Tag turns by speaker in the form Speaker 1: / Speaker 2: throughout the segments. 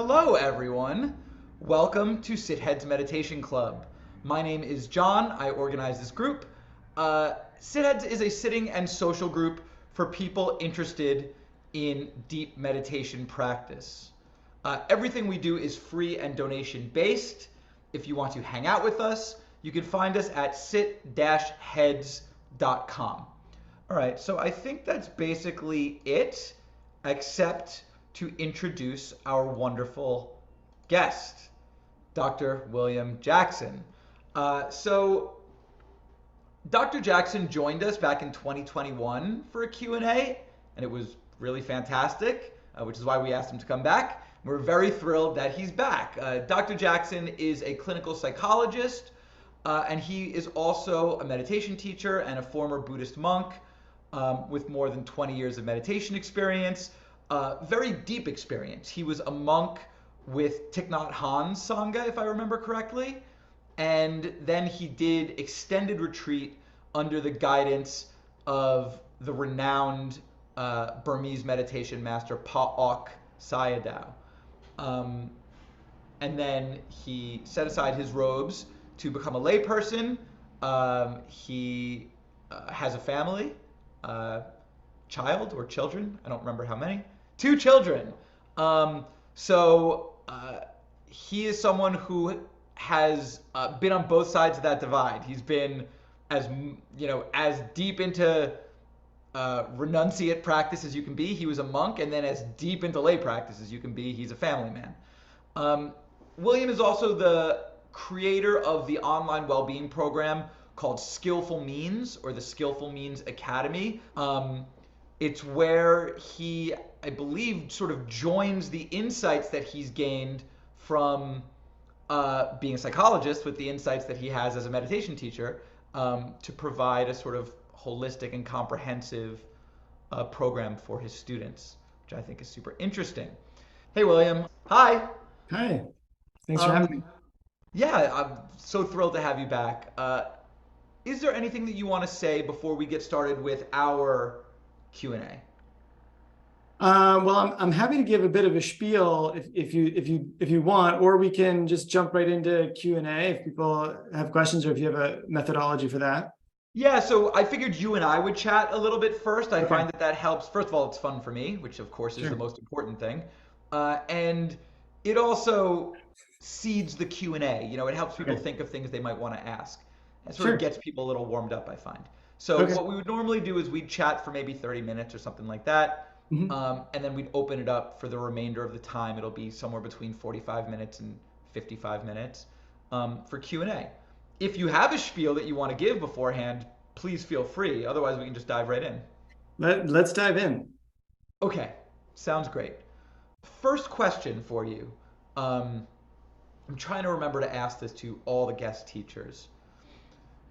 Speaker 1: Hello, everyone. Welcome to Sithead's Meditation Club. My name is John. I organize this group. Sitheads is a sitting and social group for people interested in deep meditation practice. Everything we do is free and donation based. If you want to hang out with us, you can find us at sit-heads.com. All right, so I think that's basically it, except to introduce our wonderful guest, Dr. William Jackson. So Dr. Jackson joined us back in 2021 for a Q&A, and it was really fantastic, which is why we asked him to come back. We're very thrilled that he's back. Dr. Jackson is a clinical psychologist, and he is also a meditation teacher and a former Buddhist monk with more than 20 years of meditation experience. Very deep experience. He was a monk with Thich Nhat Hanh's Sangha, if I remember correctly. And then he did extended retreat under the guidance of the renowned Burmese meditation master Pa Auk. And then he set aside his robes to become a layperson. He has a family, child or children, I don't remember how many. 2 children. He is someone who has been on both sides of that divide. He's been as deep into renunciate practice as you can be. He was a monk, and then as deep into lay practice as you can be. He's a family man. William is also the creator of the online well-being program called Skillful Means, or the Skillful Means Academy. It's where he, I believe, sort of joins the insights that he's gained from being a psychologist with the insights that he has as a meditation teacher to provide a sort of holistic and comprehensive program for his students, which I think is super interesting. Hey, William. Hi.
Speaker 2: Hi. Thanks for having me.
Speaker 1: Yeah, I'm so thrilled to have you back. Is there anything that you want to say before we get started with our Q&A?
Speaker 2: Well, I'm happy to give a bit of a spiel if you want, or we can just jump right into Q&A if people have questions, or if you have a methodology for that.
Speaker 1: Yeah, so I figured you and I would chat a little bit first. I
Speaker 2: Okay.
Speaker 1: find that helps. First of all, it's fun for me, which of course is the
Speaker 2: Sure.
Speaker 1: most important thing. And it also seeds the Q&A. It helps people
Speaker 2: Okay.
Speaker 1: think of things they might want to ask. It sort of
Speaker 2: Sure.
Speaker 1: gets people a little warmed up, I find. So
Speaker 2: Okay.
Speaker 1: what we would normally do is we'd chat for maybe 30 minutes or something like that.
Speaker 2: Mhm.
Speaker 1: And then we'd open it up for the remainder of the time. It'll be somewhere between 45 minutes and 55 minutes for Q&A. If you have a spiel that you want to give beforehand, please feel free. Otherwise, we can just dive right in.
Speaker 2: Let's dive in.
Speaker 1: Okay, sounds great. First question for you. I'm trying to remember to ask this to all the guest teachers.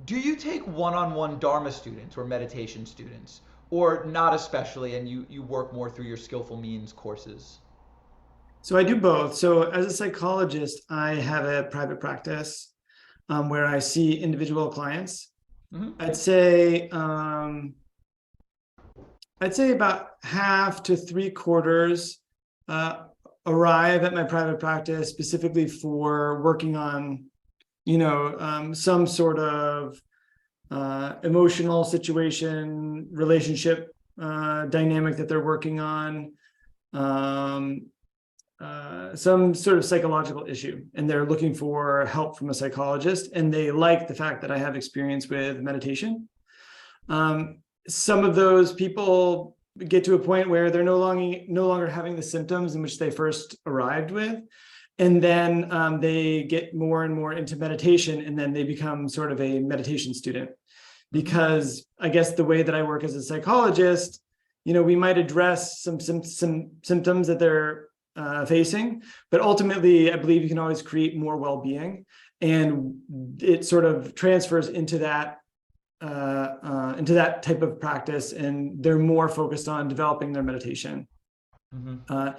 Speaker 1: Do you take one-on-one Dharma students or meditation students? Or not especially, and you work more through your Skillful Means courses?
Speaker 2: So I do both. So as a psychologist, I have a private practice where I see individual clients.
Speaker 1: Hmm.
Speaker 2: I'd say about half to 3/4 arrive at my private practice specifically for working on, some sort of emotional situation, relationship dynamic that they're working on, some sort of psychological issue, and they're looking for help from a psychologist, and they like the fact that I have experience with meditation. Some of those people get to a point where they're no longer having the symptoms in which they first arrived with. And then they get more and more into meditation, and then they become sort of a meditation student. Because I guess the way that I work as a psychologist, we might address some symptoms that they're facing, but ultimately, I believe you can always create more well-being, and it sort of transfers into that type of practice, and they're more focused on developing their meditation.
Speaker 1: Hmm.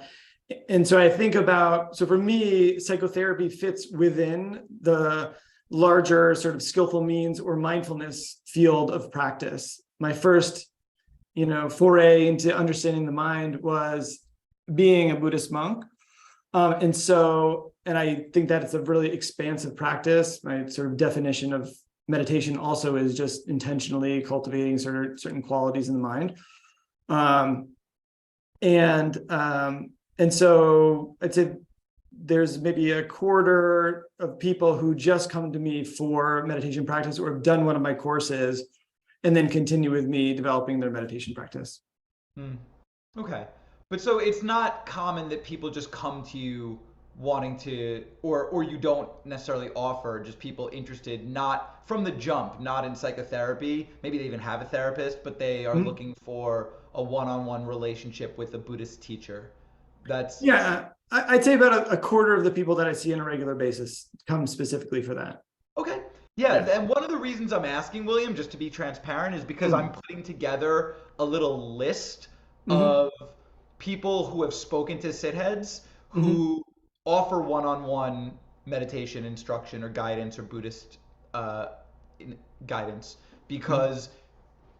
Speaker 2: And so I think so for me, psychotherapy fits within the larger sort of skillful means or mindfulness field of practice. My first, foray into understanding the mind was being a Buddhist monk. And I think that it's a really expansive practice. My sort of definition of meditation also is just intentionally cultivating certain qualities in the mind. And so I'd say there's maybe a quarter of people who just come to me for meditation practice or have done one of my courses and then continue with me developing their meditation practice.
Speaker 1: Hmm. Okay. But so it's not common that people just come to you wanting to, or you don't necessarily offer, just people interested, not from the jump, not in psychotherapy. Maybe they even have a therapist, but they are
Speaker 2: Mhm.
Speaker 1: looking for a one-on-one relationship with a Buddhist teacher. That's
Speaker 2: Yeah, I'd say about a quarter of the people that I see on a regular basis come specifically for that.
Speaker 1: okay. Yeah,
Speaker 2: Yeah.
Speaker 1: and one of the reasons I'm asking, William, just to be transparent, is because I'm
Speaker 2: Mm.
Speaker 1: putting together a little list
Speaker 2: Mhm.
Speaker 1: of people who have spoken to sitheads
Speaker 2: Mhm.
Speaker 1: who offer one-on-one meditation instruction or guidance or Buddhist uh, guidance
Speaker 2: Mhm.
Speaker 1: because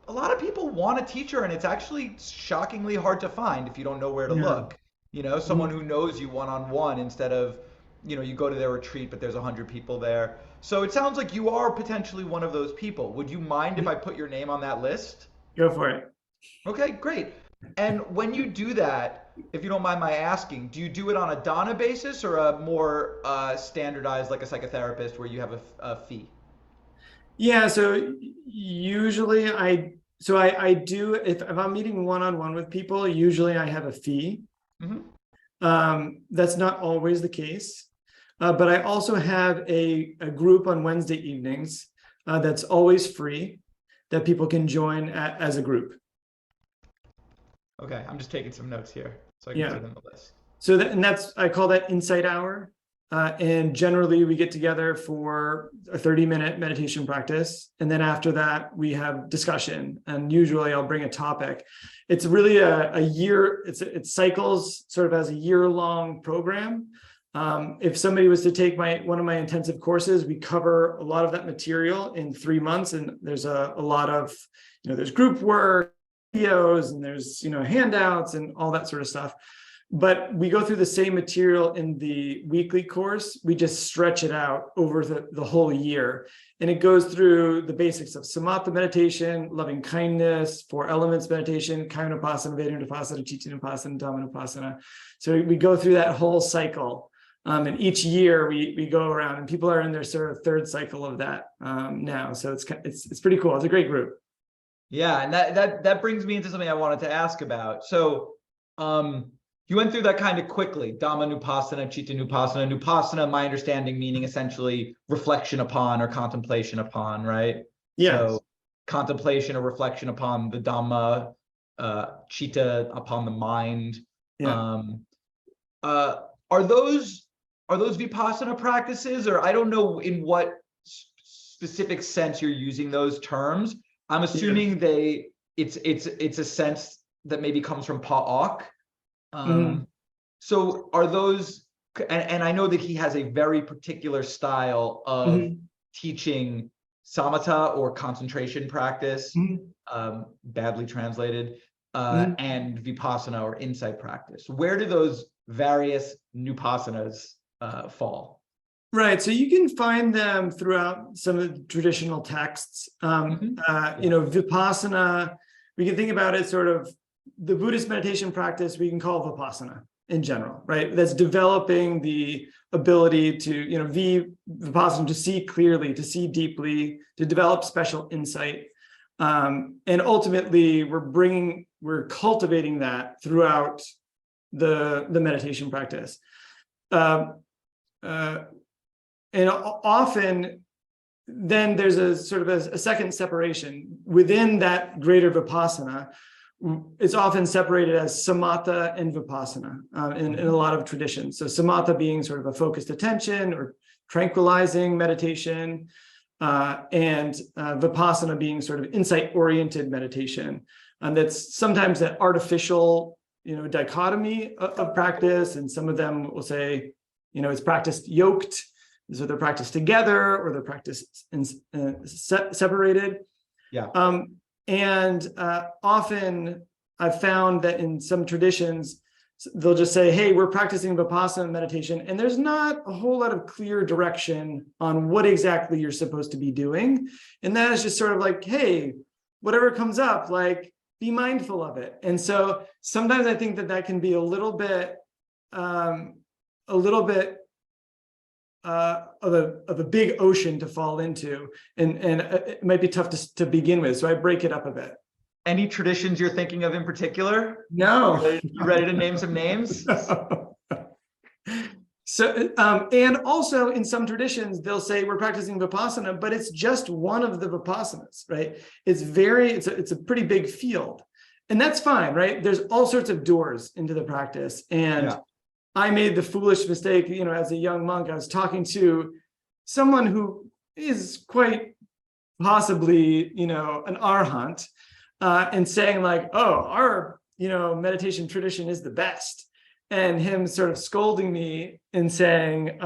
Speaker 1: a lot of people want a teacher and it's actually shockingly hard to find if you don't know where to
Speaker 2: Yeah.
Speaker 1: look. You know, someone
Speaker 2: Mhm.
Speaker 1: who knows you one on one instead of, you go to their retreat but there's 100 people there. So it sounds like you are potentially one of those people. Would you mind if I
Speaker 2: Mhm.
Speaker 1: put your name on that list?
Speaker 2: Go for it.
Speaker 1: Okay, great. And when you do that, if you don't mind my asking, do you do it on a Dana basis or a more standardized, like a psychotherapist, where you have a fee?
Speaker 2: Yeah, so usually I do if I'm meeting one-on-one with people, usually I have a fee.
Speaker 1: Hmm.
Speaker 2: That's not always the case. But I also have a group on Wednesday evenings that's always free that people can join as a group.
Speaker 1: Okay, I'm just taking some notes here so I can put
Speaker 2: Yeah.
Speaker 1: it in the list.
Speaker 2: So I call that Insight Hour. And generally we get together for a 30-minute meditation practice. And then after that, we have discussion. And usually I'll bring a topic. It's really a year, it cycles sort of as a year-long program. If somebody was to take one of my intensive courses, we cover a lot of that material in 3 months. And there's a lot of, there's group work, videos, and there's, handouts and all that sort of stuff. But we go through the same material in the weekly course. We just stretch it out over the whole year. And it goes through the basics of samatha meditation, loving kindness, 4 elements meditation, Kayanupassana, Vedanupassana, Chittanupassana, Dhammanupassana. So we go through that whole cycle. And each year we go around, and people are in their sort of third cycle of that now. So it's pretty cool. It's a great group.
Speaker 1: Yeah, and that brings me into something I wanted to ask about. So, you went through that kind of quickly. Dhamma Nupassana, Chitta Nupassana. Nupassana, my understanding, meaning essentially reflection upon or contemplation upon, right?
Speaker 2: Yes.
Speaker 1: So, contemplation or reflection upon the Dhamma, Chitta upon the mind.
Speaker 2: Yeah.
Speaker 1: Um, uh, are those Vipassana practices, or I don't know in what specific sense you're using those terms. I'm
Speaker 2: Yeah.
Speaker 1: assuming it's a sense that maybe comes from Pa Auk.
Speaker 2: Mhm.
Speaker 1: So are those, and I know that he has a very particular style of
Speaker 2: Mhm.
Speaker 1: teaching samatha or concentration practice,
Speaker 2: Mhm.
Speaker 1: badly translated,
Speaker 2: Mhm.
Speaker 1: and vipassana or insight practice. Where do those various nupassanas fall?
Speaker 2: Right. So you can find them throughout some of the traditional texts.
Speaker 1: Mhm. Yeah.
Speaker 2: Vipassana, we can think about it sort of the Buddhist meditation practice we can call Vipassana in general, right? That's developing the ability to, Vipassana, to see clearly, to see deeply, to develop special insight. And ultimately we're cultivating that throughout the meditation practice. Um, uh, and often then there's a sort of a second separation within that greater vipassana. It's often separated as samatha and vipassana in a
Speaker 1: Mhm.
Speaker 2: lot of traditions. So samatha being sort of a focused attention or tranquilizing meditation, and vipassana being sort of insight-oriented meditation. And that's sometimes that artificial, dichotomy of practice. And some of them will say, it's practiced yoked, so they're practiced together or they're practiced separated.
Speaker 1: Yeah.
Speaker 2: And often I've found that in some traditions, they'll just say, hey, we're practicing Vipassana meditation. And there's not a whole lot of clear direction on what exactly you're supposed to be doing. And that is just sort of like, hey, whatever comes up, like, be mindful of it. And so sometimes I think that that can be a little bit of a big ocean to fall into, and it might be tough to begin with. So I break it up a bit.
Speaker 1: Any traditions you're thinking of in particular?
Speaker 2: No.
Speaker 1: You ready to name some names?
Speaker 2: So, and also in some traditions, they'll say we're practicing Vipassana, but it's just one of the Vipassanas, right? It's a pretty big field, and that's fine, right? There's all sorts of doors into the practice. And I made the foolish mistake, as a young monk, I was talking to someone who is quite possibly, an arhat, and saying like, oh, our, meditation tradition is the best. And him sort of scolding me and saying,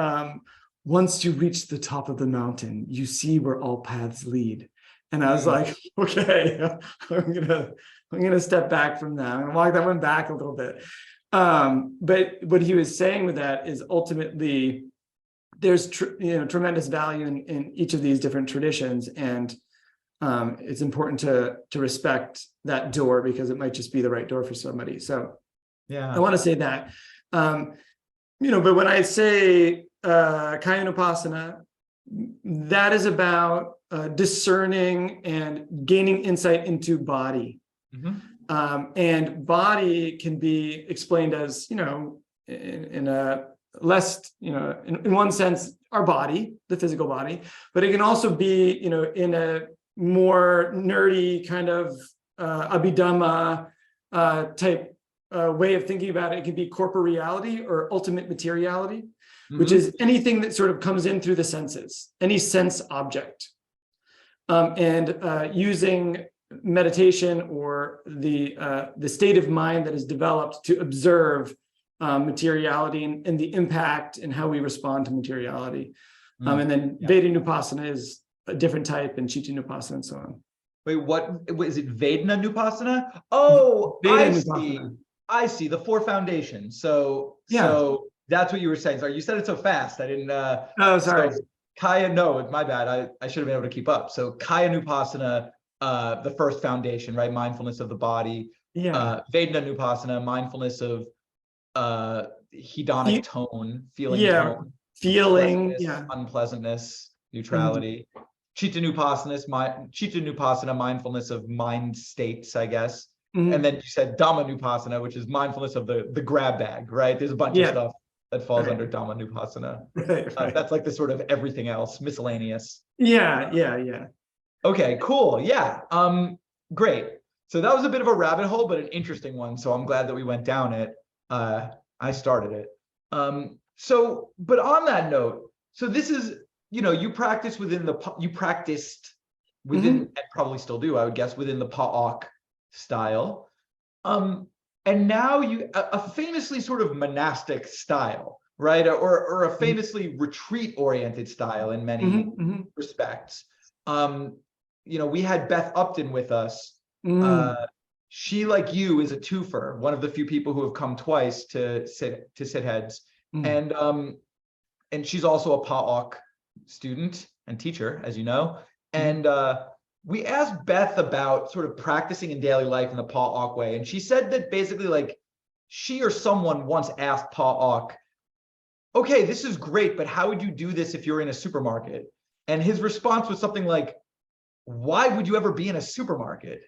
Speaker 2: once you reach the top of the mountain, you see where all paths lead. And I was like, okay, I'm gonna step back from that. I'm gonna walk that one back a little bit. But what he was saying with that is ultimately there's tremendous value in each of these different traditions, and it's important to respect that door, because it might just be the right door for somebody. So I want to say that, but when I say Kayanupasana, that is about discerning and gaining insight into body. And body can be explained as, in a less, in one sense, our body, the physical body, but it can also be, in a more nerdy kind of Abhidhamma type way of thinking about it. It can be corporeality or ultimate materiality, which is anything that sort of comes in through the senses, any sense object. And using meditation or the state of mind that is developed to observe materiality and the impact and how we respond to materiality. And then Vedanupassana is a different type, and Chittanupassana and so on.
Speaker 1: Wait, what is it? Vedanupassana? Oh, I see the four foundations. So that's what you were saying. Sorry, you said it so fast. I didn't.
Speaker 2: Oh, sorry.
Speaker 1: So my bad. I should have been able to keep up. So Kayanupasana, the first foundation, right? Mindfulness of the body. Vedanupassana, mindfulness of hedonic tone, tone,
Speaker 2: feeling,
Speaker 1: unpleasantness, neutrality. Chittanupassana, mindfulness of mind states, I guess. And then you said Dhammanupassana, which is mindfulness of the grab bag, right? There's a bunch of stuff that falls under Dhammanupassana. That's like the sort of everything else, miscellaneous. Okay, cool. Great. So that was a bit of a rabbit hole, but an interesting one. So I'm glad that we went down it. I started it. But on that note, so this is, you practiced within and probably still do, I would guess, within the Pa Auk style. And now a famously sort of monastic style, right? Or a famously retreat-oriented style in many respects. We had Beth Upton with us. She, like you, is a twofer, one of the few people who have come twice to sit heads. And she's also a Pa Auk student and teacher, as you know. And we asked Beth about sort of practicing in daily life in the Pa Auk way. And she said that basically, like, she or someone once asked Pa Auk, okay, this is great, but how would you do this if you're in a supermarket? And his response was something like, why would you ever be in a supermarket?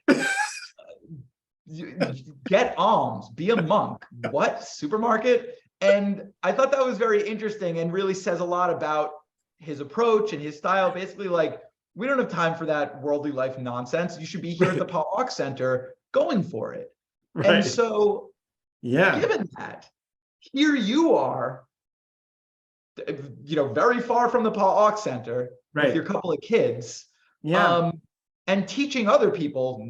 Speaker 1: Get alms, be a monk. What? Supermarket? And I thought that was very interesting and really says a lot about his approach and his style. Basically, like, we don't have time for that worldly life nonsense. You should be here at the Pa Auk Center going for it. And so, given that, here you are, very far from the Pa Auk Center with your couple of kids. And teaching other people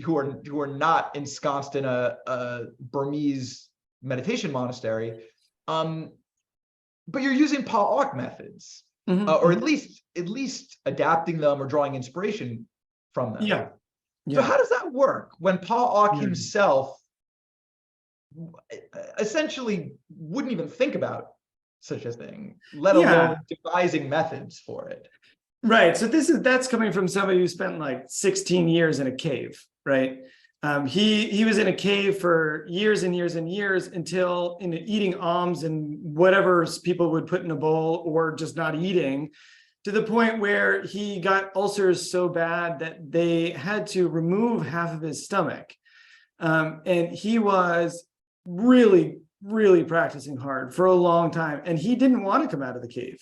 Speaker 1: who are not ensconced in a Burmese meditation monastery, but you're using Pa Auk methods, or at least adapting them or drawing inspiration from them. So how does that work when Pa Auk himself essentially wouldn't even think about such a thing, let
Speaker 2: Yeah.
Speaker 1: alone devising methods for it.
Speaker 2: Right. So that's coming from somebody who spent like 16 years in a cave, right? He was in a cave for years and years and years until eating alms and whatever people would put in a bowl, or just not eating, to the point where he got ulcers so bad that they had to remove half of his stomach. And he was really, really practicing hard for a long time, and he didn't want to come out of the cave.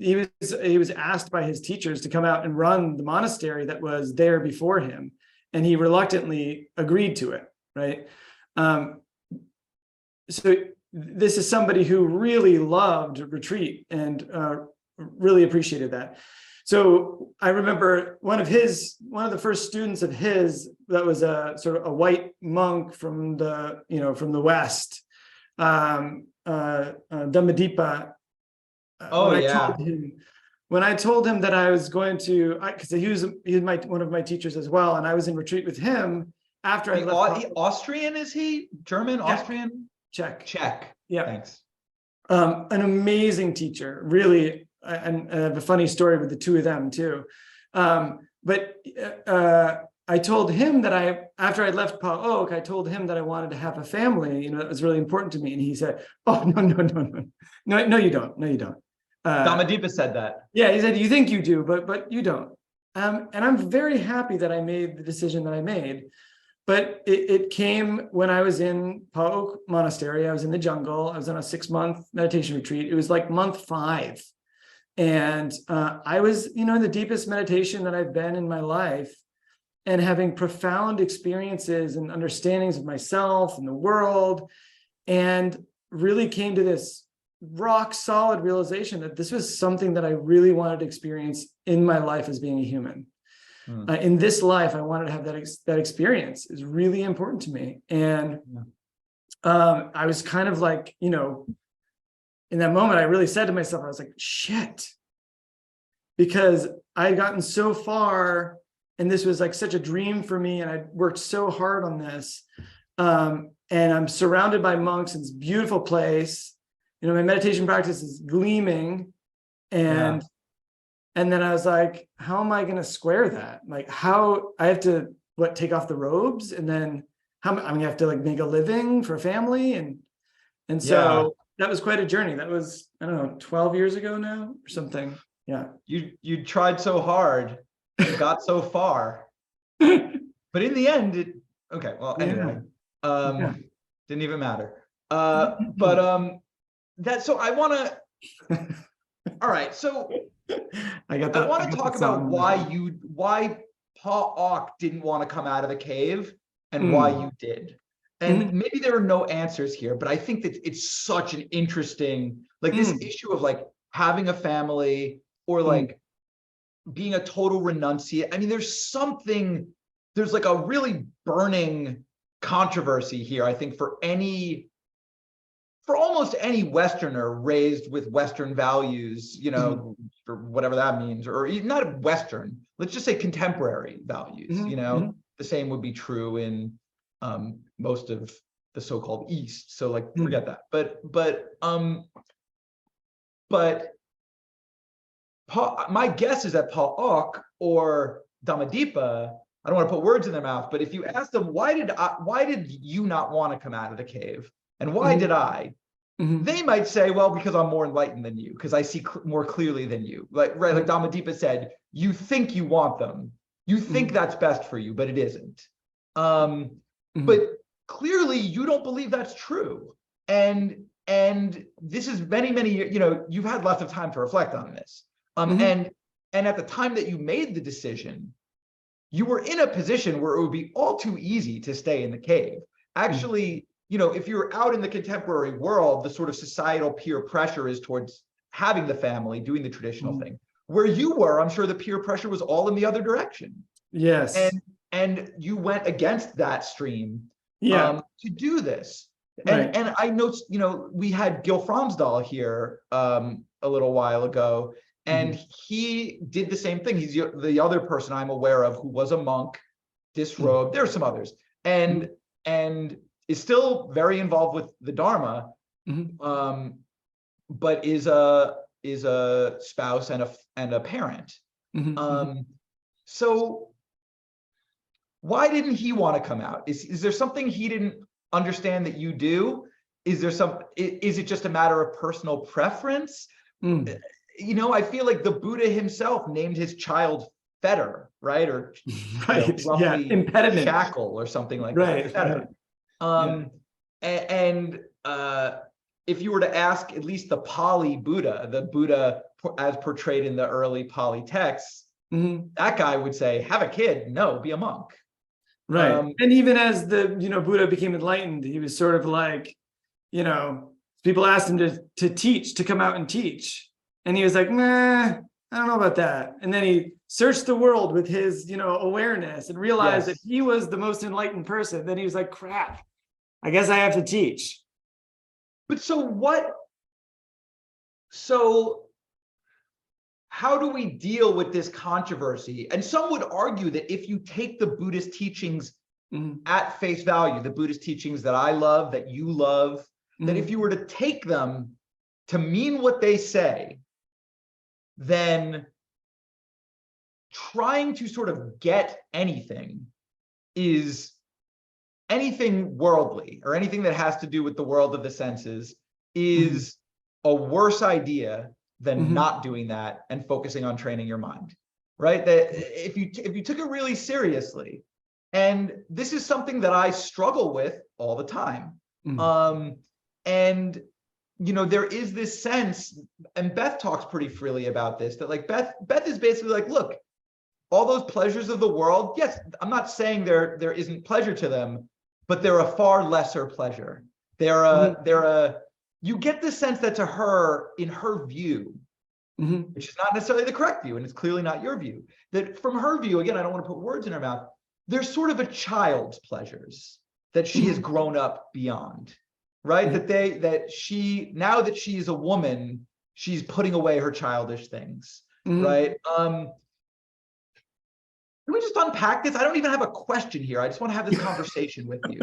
Speaker 2: He was asked by his teachers to come out and run the monastery that was there before him, and he reluctantly agreed to it, right? So this is somebody who really loved retreat and really appreciated that. So I remember one of the first students of his that was a sort of a white monk from the West, Dhammadipa.
Speaker 1: Oh yeah.
Speaker 2: When I told him that I was going to, because he was one of my teachers as well, and I was in retreat with him after I left.
Speaker 1: Austrian, is he? German,
Speaker 2: Czech.
Speaker 1: Austrian?
Speaker 2: Czech.
Speaker 1: Czech.
Speaker 2: Yeah.
Speaker 1: Thanks.
Speaker 2: An amazing teacher, really, and I have a funny story with the two of them too. But I told him that after I left Pa Auk, I told him that I wanted to have a family. It was really important to me, and he said, "Oh, no, you don't. No, you don't."
Speaker 1: Dhammadipa said that.
Speaker 2: Yeah, he said, "You think you do, but you don't." And I'm very happy that I made the decision that I made. But it came when I was in Pa Auk Monastery. I was in the jungle. I was on a 6-month meditation retreat. It was like month 5. And I was, in the deepest meditation that I've been in my life, and having profound experiences and understandings of myself and the world, and really came to this rock solid realization that this was something that I really wanted to experience in my life as being a human. In this life, I wanted to have that experience. Is really important to me. And I was kind of like, in that moment, I really said to myself, I was like, shit, because I had gotten so far, and this was like such a dream for me, and I worked so hard on this. And I'm surrounded by monks in this beautiful place. My meditation practice is gleaming, and then I was like, how am I going to square that? Like, how I have to take off the robes, and then I'm going to have to make a living for a family, and so that was quite a journey. That was, I don't know, 12 years ago now or something. Yeah.
Speaker 1: You tried so hard, you got so far, but in the end, okay. Well, anyway, didn't even matter. But so I want to. All right, so I want to talk about why Pa Auk didn't want to come out of the cave and why you did. And maybe there are no answers here, but I think that it's such an interesting, this issue of having a family, or being a total renunciate. I mean, there's a really burning controversy here, I think, for almost any Westerner raised with Western values, or whatever that means, or not Western, let's just say contemporary values, the same would be true in most of the so-called East. So forget that. But my guess is that Pa Auk or Dhammadipa, I don't want to put words in their mouth, but if you ask them, why did you not want to come out of the cave? And why did I? They might say, well, because I'm more enlightened than you, because I see more clearly than you. Like Dhammadipa said, you think you want them. You think that's best for you, but it isn't. But clearly you don't believe that's true. And this is many, you've had lots of time to reflect on this. And at the time that you made the decision, you were in a position where it would be all too easy to stay in the cave. Actually, if you're out in the contemporary world, the sort of societal peer pressure is towards having the family, doing the traditional thing. Where you were, I'm sure the peer pressure was all in the other direction.
Speaker 2: Yes.
Speaker 1: And you went against that stream to do this.
Speaker 2: Right.
Speaker 1: And I noticed, we had Gil Fromsdal here a little while ago, and he did the same thing. He's the other person I'm aware of who was a monk, disrobed. There are some others. And is still very involved with the Dharma,
Speaker 2: Mhm.
Speaker 1: but is a spouse and a parent.
Speaker 2: Mhm.
Speaker 1: So why didn't he want to come out? Is there something he didn't understand that you do? Is it just a matter of personal preference?
Speaker 2: Mhm.
Speaker 1: I feel like the Buddha himself named his child fetter, right? Or,
Speaker 2: Right. Yeah.
Speaker 1: roughly
Speaker 2: Impediment.
Speaker 1: shackle or something like that.
Speaker 2: Right. Right.
Speaker 1: Fetter.
Speaker 2: Yeah.
Speaker 1: And if you were to ask at least the Pali Buddha, the Buddha as portrayed in the early Pali texts,
Speaker 2: Mhm.
Speaker 1: that guy would say, have a kid, no, be a monk.
Speaker 2: Right. And even as the, Buddha became enlightened, he was sort of like, you know, people asked him to teach, to come out and teach. And he was like, nah, I don't know about that. And then he searched the world with his, awareness and realized that
Speaker 1: Yes.
Speaker 2: he was the most enlightened person. Then he was like, crap, I guess I have to teach.
Speaker 1: But so how do we deal with this controversy? And some would argue that if you take the Buddhist teachings
Speaker 2: Mhm.
Speaker 1: at face value, the Buddhist teachings that I love, that you love, that if
Speaker 2: Mhm.
Speaker 1: you were to take them to mean what they say, then trying to sort of get anything is anything worldly or anything that has to do with the world of the senses
Speaker 2: Mhm.
Speaker 1: is a worse idea than
Speaker 2: Mhm.
Speaker 1: not doing that and focusing on training your mind, right? That if you took it really seriously, and this is something that I struggle with all the time,
Speaker 2: Mhm.
Speaker 1: um, and there is this sense, and Beth talks pretty freely about this, that like Beth is basically like, look, all those pleasures of the world, yes, I'm not saying there isn't pleasure to them, but they're a far lesser pleasure.
Speaker 2: Mhm.
Speaker 1: You get the sense that to her, in her view,
Speaker 2: Mhm.
Speaker 1: which is not necessarily the correct view, and it's clearly not your view, that from her view, again, I don't want to put words in her mouth, there's sort of a child's pleasures that she has
Speaker 2: Mhm.
Speaker 1: grown up beyond, right?
Speaker 2: Mhm.
Speaker 1: Now that she's a woman, she's putting away her childish things,
Speaker 2: Mhm.
Speaker 1: right? Can we just unpack this? I don't even have a question here. I just want to have this conversation with you.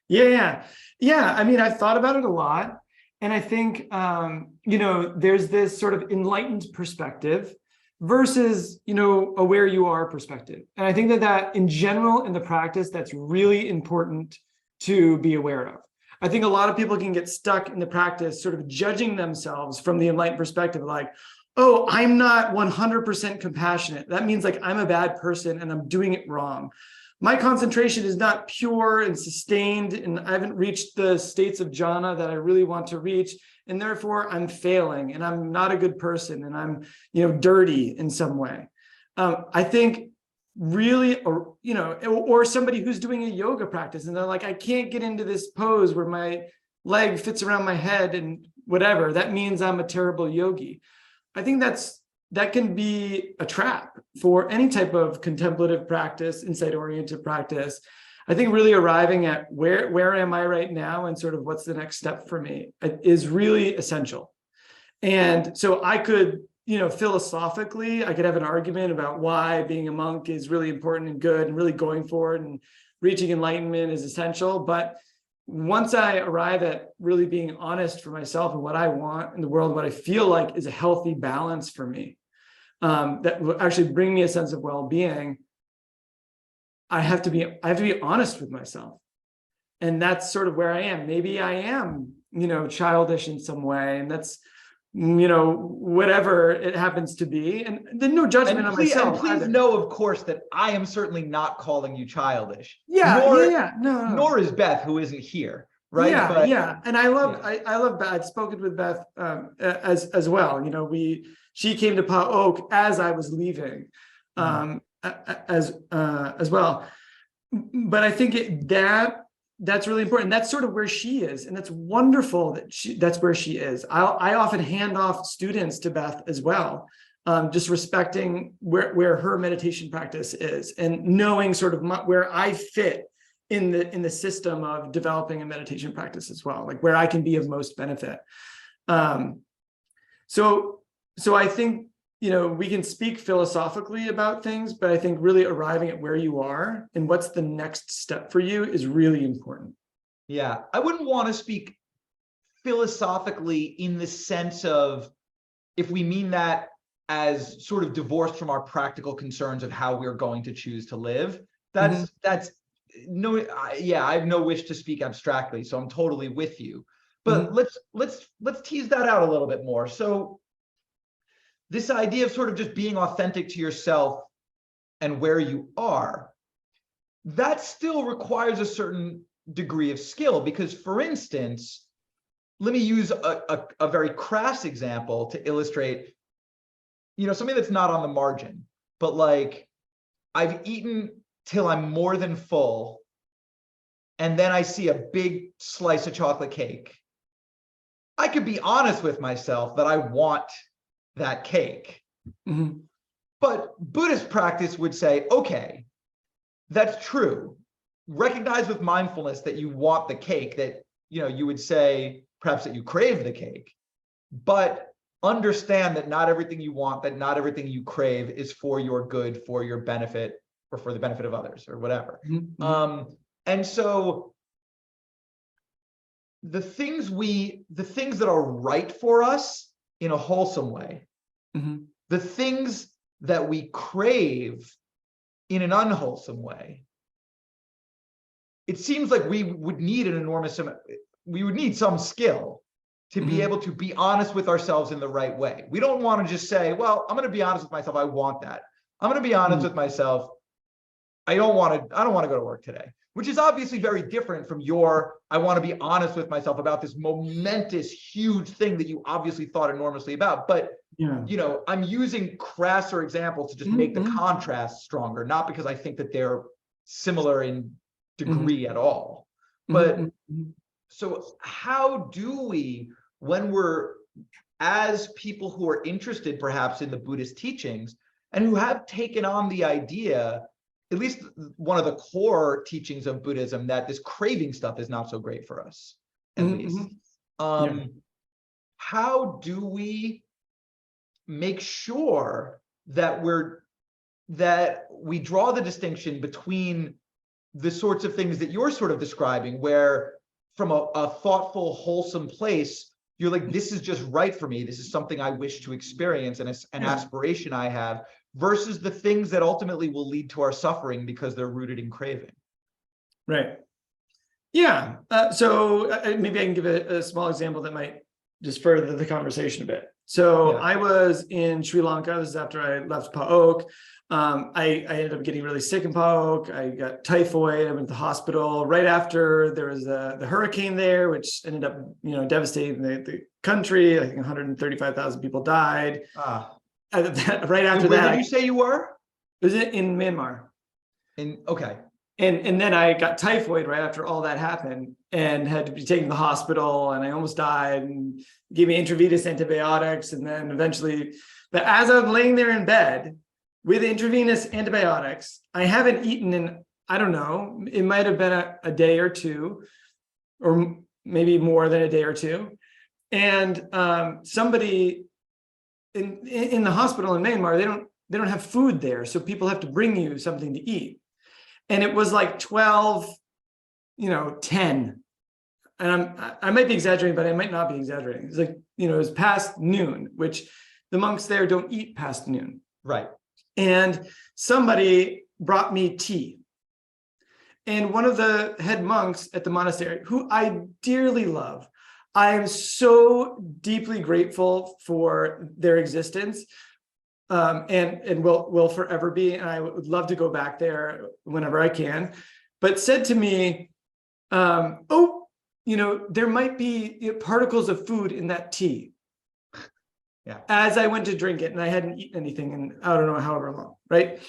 Speaker 2: Yeah. I mean, I've thought about it a lot. And I think, there's this sort of enlightened perspective versus, a where you are perspective. And I think that in general, in the practice, that's really important to be aware of. I think a lot of people can get stuck in the practice, sort of judging themselves from the enlightened perspective, like, oh, I'm not 100% compassionate. That means like I'm a bad person and I'm doing it wrong. My concentration is not pure and sustained, and I haven't reached the states of jhana that I really want to reach. And therefore I'm failing and I'm not a good person and I'm, dirty in some way. I think really, or somebody who's doing a yoga practice and they're like, I can't get into this pose where my leg fits around my head and whatever. That means I'm a terrible yogi. I think that can be a trap for any type of contemplative practice, insight-oriented practice. I think really arriving at where am I right now and sort of what's the next step for me is really essential. And so I could, philosophically, I could have an argument about why being a monk is really important and good and really going for it and reaching enlightenment is essential. But once I arrive at really being honest for myself and what I want in the world, what I feel like is a healthy balance for me, that will actually bring me a sense of well-being, I have to be honest with myself. And that's sort of where I am. Maybe I am, childish in some way. And that's, whatever it happens to be. And then no judgment
Speaker 1: And
Speaker 2: on
Speaker 1: please
Speaker 2: myself either.
Speaker 1: know, of course, that I am certainly not calling you childish,
Speaker 2: Yeah. No.
Speaker 1: nor is Beth, who isn't here, right?
Speaker 2: Yeah,
Speaker 1: But
Speaker 2: yeah, and I love
Speaker 1: yeah.
Speaker 2: I love Beth. I'd spoken with Beth as well. She came to Pa Auk as I was leaving,
Speaker 1: Mhm.
Speaker 2: as well. But I think that's really important. That's sort of where she is, and that's wonderful that's where she is. I often hand off students to Beth as well, just respecting where her meditation practice is and knowing sort of where I fit in the system of developing a meditation practice as well, like where I can be of most benefit. Um, so I think, we can speak philosophically about things, but I think really arriving at where you are and what's the next step for you is really important.
Speaker 1: Yeah, I wouldn't want to speak philosophically in the sense of, if we mean that as sort of divorced from our practical concerns of how we're going to choose to live.
Speaker 2: Mhm,
Speaker 1: That's no, yeah, I have no wish to speak abstractly, so I'm totally with you. But
Speaker 2: mhm,
Speaker 1: let's tease that out a little bit more. So this idea of sort of just being authentic to yourself and where you are, that still requires a certain degree of skill, because, for instance, let me use a very crass example to illustrate, something that's not on the margin, but like, I've eaten till I'm more than full, and then I see a big slice of chocolate cake. I could be honest with myself that I want that cake.
Speaker 2: mhm,
Speaker 1: But Buddhist practice would say, okay, that's true. Recognize with mindfulness that you want the cake, that, you would say perhaps that you crave the cake, but understand that not everything you want, that not everything you crave is for your good, for your benefit, or for the benefit of others, or whatever.
Speaker 2: mhm, mhm,
Speaker 1: And so the things that are right for us in a wholesome way,
Speaker 2: mhm,
Speaker 1: the things that we crave in an unwholesome way, it seems like we would need some skill to be
Speaker 2: mhm,
Speaker 1: able to be honest with ourselves in the right way. We don't want to just say, well, I'm going to be honest with myself, I want that. I'm going to be honest
Speaker 2: mhm.
Speaker 1: with myself, I don't want to go to work today, which is obviously very different from your, I want to be honest with myself about this momentous, huge thing that you obviously thought enormously about. But,
Speaker 2: Yeah.
Speaker 1: I'm using crasser examples to just
Speaker 2: Mhm,
Speaker 1: make the
Speaker 2: mhm,
Speaker 1: contrast stronger, not because I think that they're similar in
Speaker 2: mhm,
Speaker 1: degree at all.
Speaker 2: mhm,
Speaker 1: But
Speaker 2: mhm,
Speaker 1: so how do we, when we're, as people who are interested perhaps in the Buddhist teachings and who have taken on the idea, at least one of the core teachings of Buddhism, that this craving stuff is not so great for us, at
Speaker 2: mhm,
Speaker 1: least.
Speaker 2: mhm. Yeah.
Speaker 1: Um, how do we make sure that we draw the distinction between the sorts of things that you're sort of describing, where from a thoughtful, wholesome place, you're like, this is just right for me. This is something I wish to experience, and an
Speaker 2: Yeah.
Speaker 1: aspiration I have, versus the things that ultimately will lead to our suffering because they're rooted in craving.
Speaker 2: Right. Yeah. So maybe I can give a small example that might just further the conversation a bit. So
Speaker 1: Yeah.
Speaker 2: I was in Sri Lanka. This is after I left Pa Auk. I ended up getting really sick in Pa Auk. I got typhoid. I went to the hospital right after there was the hurricane there, which ended up, devastating the country. I think 135,000 people died.
Speaker 1: Ah.
Speaker 2: Right
Speaker 1: And
Speaker 2: after
Speaker 1: where
Speaker 2: that,
Speaker 1: did you say you were?
Speaker 2: it was in Myanmar.
Speaker 1: Okay.
Speaker 2: And then I got typhoid right after all that happened and had to be taken to the hospital, and I almost died, and gave me intravenous antibiotics. And then eventually, but as I was laying there in bed with intravenous antibiotics, I haven't eaten in, I don't know, it might have been a day or two, or maybe more than a day or two. And somebody in the hospital in Myanmar, they don't have food there. So people have to bring you something to eat. And it was like 12, 10. And I might be exaggerating, but I might not be exaggerating. It's like, it was past noon, which the monks there don't eat past noon.
Speaker 1: Right.
Speaker 2: And somebody brought me tea. And one of the head monks at the monastery, who I dearly love, I am so deeply grateful for their existence. And will forever be. And I would love to go back there whenever I can. But said to me, "Oh, there might be particles of food in that tea."
Speaker 1: Yeah.
Speaker 2: As I went to drink it, and I hadn't eaten anything in, I don't know, however long, right?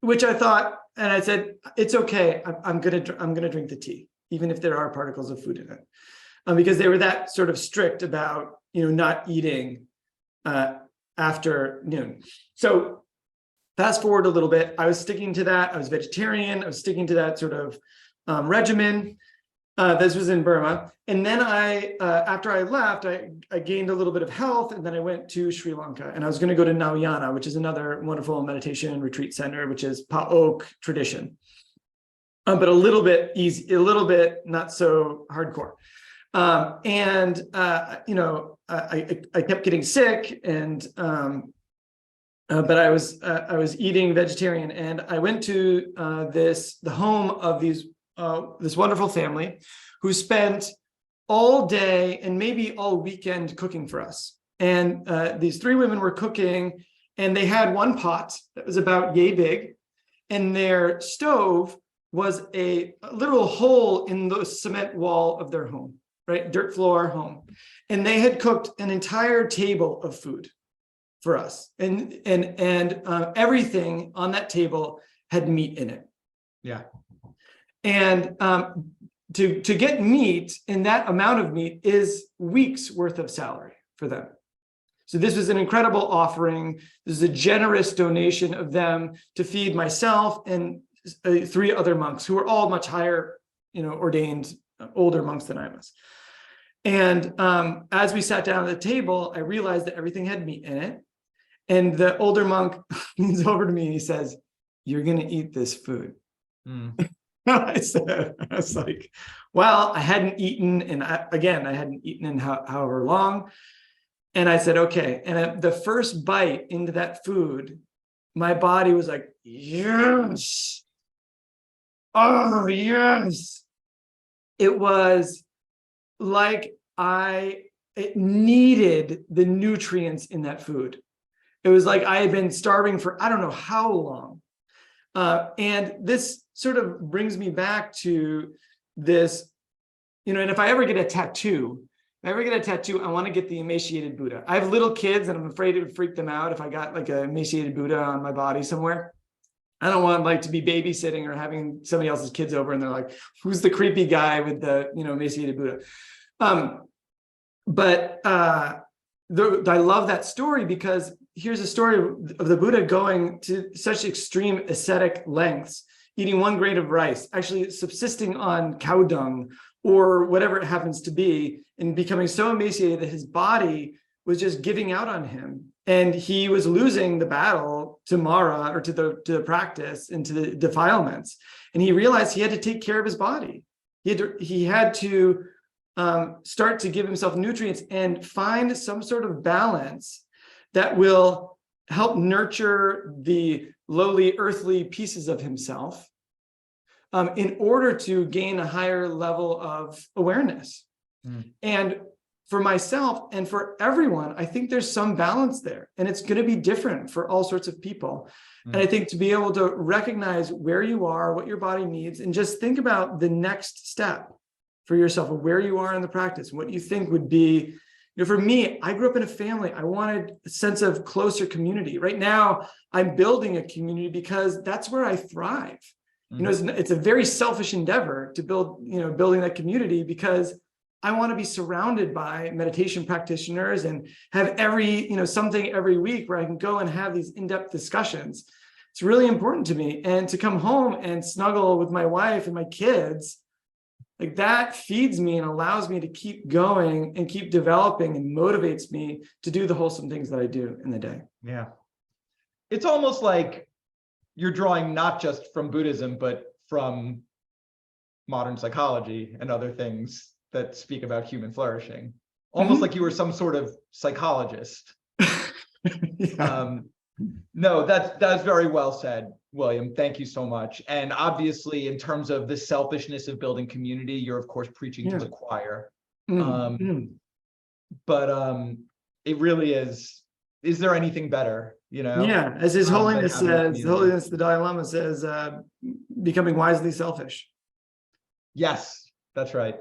Speaker 2: Which I thought, and I said, "It's okay. I'm gonna drink the tea, even if there are particles of food in it," because they were that sort of strict about not eating after noon. So fast forward a little bit, I was sticking to that. I was vegetarian. I was sticking to that sort of regimen. This was in Burma. And then after I left, I gained a little bit of health, and then I went to Sri Lanka, and I was going to go to Nauyana, which is another wonderful meditation retreat center, which is Pa Auk tradition. but a little bit easy, a little bit not so hardcore. I kept getting sick, and but I was eating vegetarian, and I went to the home of this wonderful family who spent all day and maybe all weekend cooking for us. And these three women were cooking, and they had one pot that was about yay big, and their stove was a literal hole in the cement wall of their home, right? Dirt floor home. And they had cooked an entire table of food for us. And everything on that table had meat in it.
Speaker 1: Yeah.
Speaker 2: And to get meat, and that amount of meat is weeks worth of salary for them. So this was an incredible offering. This is a generous donation of them to feed myself and three other monks who were all much higher, ordained, older monks than I was. And as we sat down at the table, I realized that everything had meat in it. And the older monk leans over to me and he says, "You're going to eat this food." Mm. I was like, well, I hadn't eaten. And I hadn't eaten in however long. And I said, okay. And at the first bite into that food, my body was like, yes. Oh, yes. It was like it needed the nutrients in that food. It was like I had been starving for I don't know how long. And this sort of brings me back to this, and if I ever get a tattoo, I want to get the emaciated Buddha. I have little kids and I'm afraid it would freak them out if I got like an emaciated Buddha on my body somewhere. I don't want to be babysitting or having somebody else's kids over and they're like, who's the creepy guy with the, emaciated Buddha? But I love that story because here's a story of the Buddha going to such extreme ascetic lengths, eating 1 grain of rice, actually subsisting on cow dung or whatever it happens to be, and becoming so emaciated that his body was just giving out on him. And he was losing the battle to Mara, or to the practice and to the defilements. And he realized he had to take care of his body. He had to start to give himself nutrients and find some sort of balance that will help nurture the lowly earthly pieces of himself in order to gain a higher level of awareness. And for myself and for everyone, I think there's some balance there, and it's going to be different for all sorts of people. And I think to be able to recognize where you are, what your body needs, and just think about the next step for yourself of where you are in the practice, what you think would be. For me, I grew up in a family. I wanted a sense of closer community. Right now, I'm building a community because that's where I thrive. It's a very selfish endeavor to build, building that community, because I want to be surrounded by meditation practitioners and have something every week where I can go and have these in-depth discussions. It's really important to me. And to come home and snuggle with my wife and my kids, like that feeds me and allows me to keep going and keep developing and motivates me to do the wholesome things that I do in the day.
Speaker 1: Yeah. It's almost like you're drawing not just from Buddhism, but from modern psychology and other things that speak about human flourishing, almost like you were some sort of psychologist.
Speaker 2: Yeah.
Speaker 1: No, that's very well said, William. Thank you so much. And obviously, in terms of the selfishness of building community, you're of course preaching to the choir. But it really is. Is there anything better?
Speaker 2: Yeah, as His Holiness says, His Holiness the Dalai Lama says, becoming wisely selfish.
Speaker 1: Yes, that's right.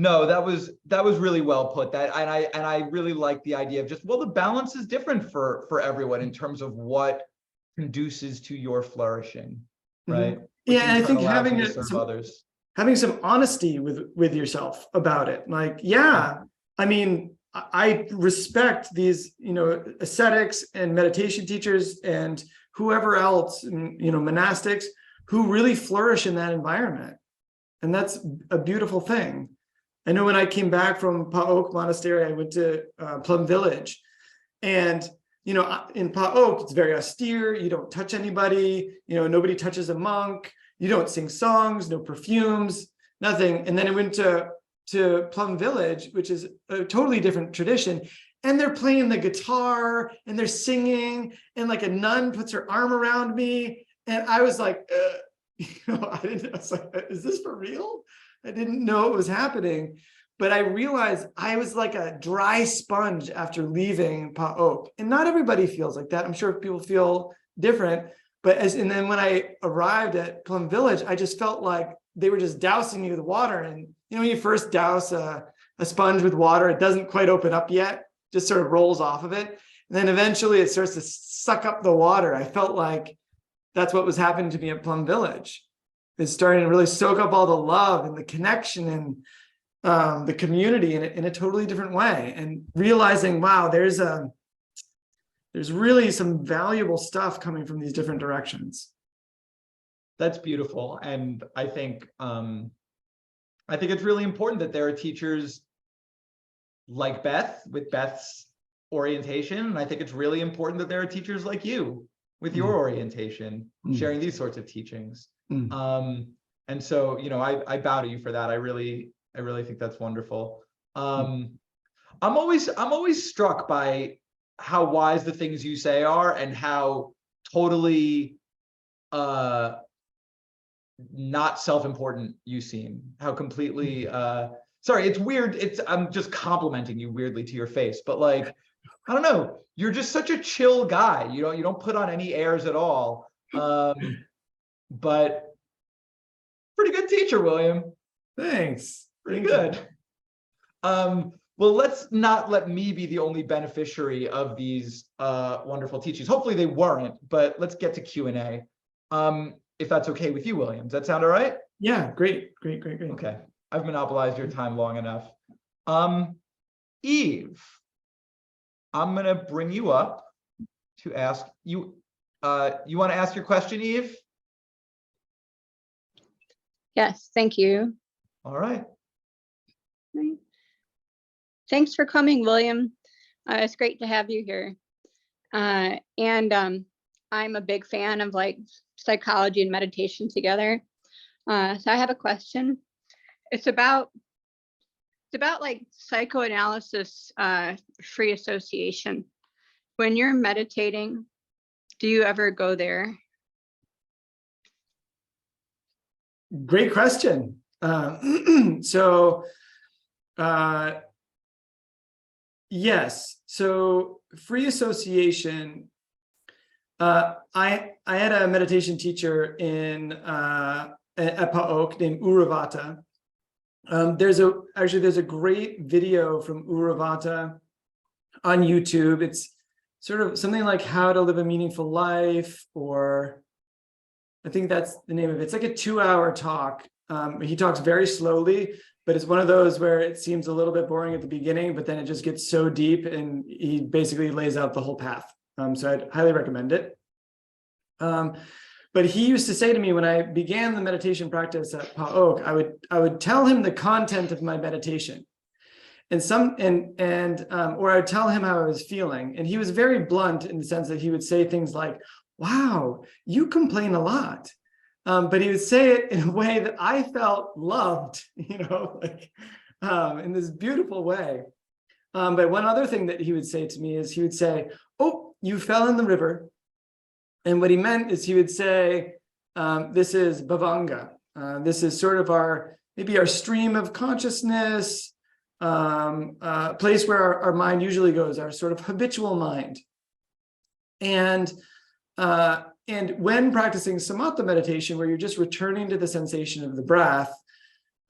Speaker 1: No, that was really well put. That and I really like the idea of just, well, the balance is different for everyone in terms of what conduces to your flourishing, right?
Speaker 2: Yeah, and I think having
Speaker 1: having
Speaker 2: some honesty with yourself about it. Like, yeah, I mean, I respect these, ascetics and meditation teachers and whoever else, monastics who really flourish in that environment. And that's a beautiful thing. I know when I came back from Pa Auk Monastery, I went to Plum Village. And, in Pa Auk, it's very austere. You don't touch anybody. Nobody touches a monk. You don't sing songs, no perfumes, nothing. And then I went to Plum Village, which is a totally different tradition. And they're playing the guitar and they're singing, and like a nun puts her arm around me. And I was like, I was like, is this for real? I didn't know it was happening. But I realized I was like a dry sponge after leaving Pa Auk. And not everybody feels like that. I'm sure people feel different. And then when I arrived at Plum Village, I just felt like they were just dousing me with water. And when you first douse a sponge with water, it doesn't quite open up yet, just sort of rolls off of it. And then eventually it starts to suck up the water. I felt like that's what was happening to me at Plum Village. It's starting to really soak up all the love and the connection and the community in a totally different way, and realizing, wow, there's really some valuable stuff coming from these different directions.
Speaker 1: That's beautiful. And I think it's really important that there are teachers like Beth with Beth's orientation. And I think it's really important that there are teachers like you with your orientation, sharing these sorts of teachings. And so, I bow to you for that. I really think that's wonderful. I'm always struck by how wise the things you say are, and how totally not self-important you seem. How completely sorry, it's weird. I'm just complimenting you weirdly to your face, but like, I don't know, you're just such a chill guy. You don't put on any airs at all. But pretty good teacher, William.
Speaker 2: Thanks.
Speaker 1: Pretty good. Well, let's not let me be the only beneficiary of these wonderful teachings. Hopefully they weren't, but let's get to Q&A. If that's okay with you, William. Does that sound all right?
Speaker 2: Yeah, great.
Speaker 1: Okay, I've monopolized your time long enough. Eve, I'm gonna bring you up to ask you. You want to ask your question, Eve?
Speaker 3: Yes, thank you.
Speaker 1: All right.
Speaker 3: Thanks for coming, William. It's great to have you here. And I'm a big fan of like psychology and meditation together. So I have a question. It's about like psychoanalysis, free association. When you're meditating, do you ever go there?
Speaker 2: Great question. Yes. So free association. I had a meditation teacher at Pa Auk named Uravata. There's a great video from Uravata on YouTube. It's sort of something like How to Live a Meaningful Life, or I think that's the name of it. It's like a 2-hour talk. He talks very slowly, but it's one of those where it seems a little bit boring at the beginning, but then it just gets so deep, and he basically lays out the whole path. So I'd highly recommend it. But he used to say to me when I began the meditation practice at Pa Auk, I would tell him the content of my meditation, or I would tell him how I was feeling, and he was very blunt in the sense that he would say things like, "Wow, you complain a lot," but he would say it in a way that I felt loved, in this beautiful way. But one other thing that he would say to me is he would say, "Oh, you fell in the river." And what he meant is he would say, this is bhavanga. This is sort of maybe our stream of consciousness, place where our mind usually goes, our sort of habitual mind. And when practicing samatha meditation, where you're just returning to the sensation of the breath,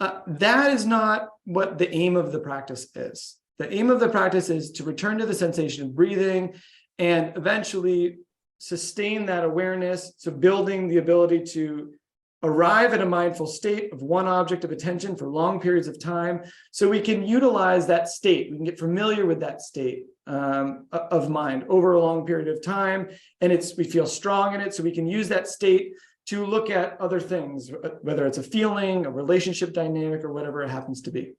Speaker 2: that is not what the aim of the practice is. The aim of the practice is to return to the sensation of breathing and eventually sustain that awareness. So building the ability to arrive at a mindful state of one object of attention for long periods of time, so we can utilize that state. We can get familiar with that state of mind over a long period of time, and we feel strong in it, so we can use that state to look at other things, whether it's a feeling, a relationship dynamic, or whatever it happens to be.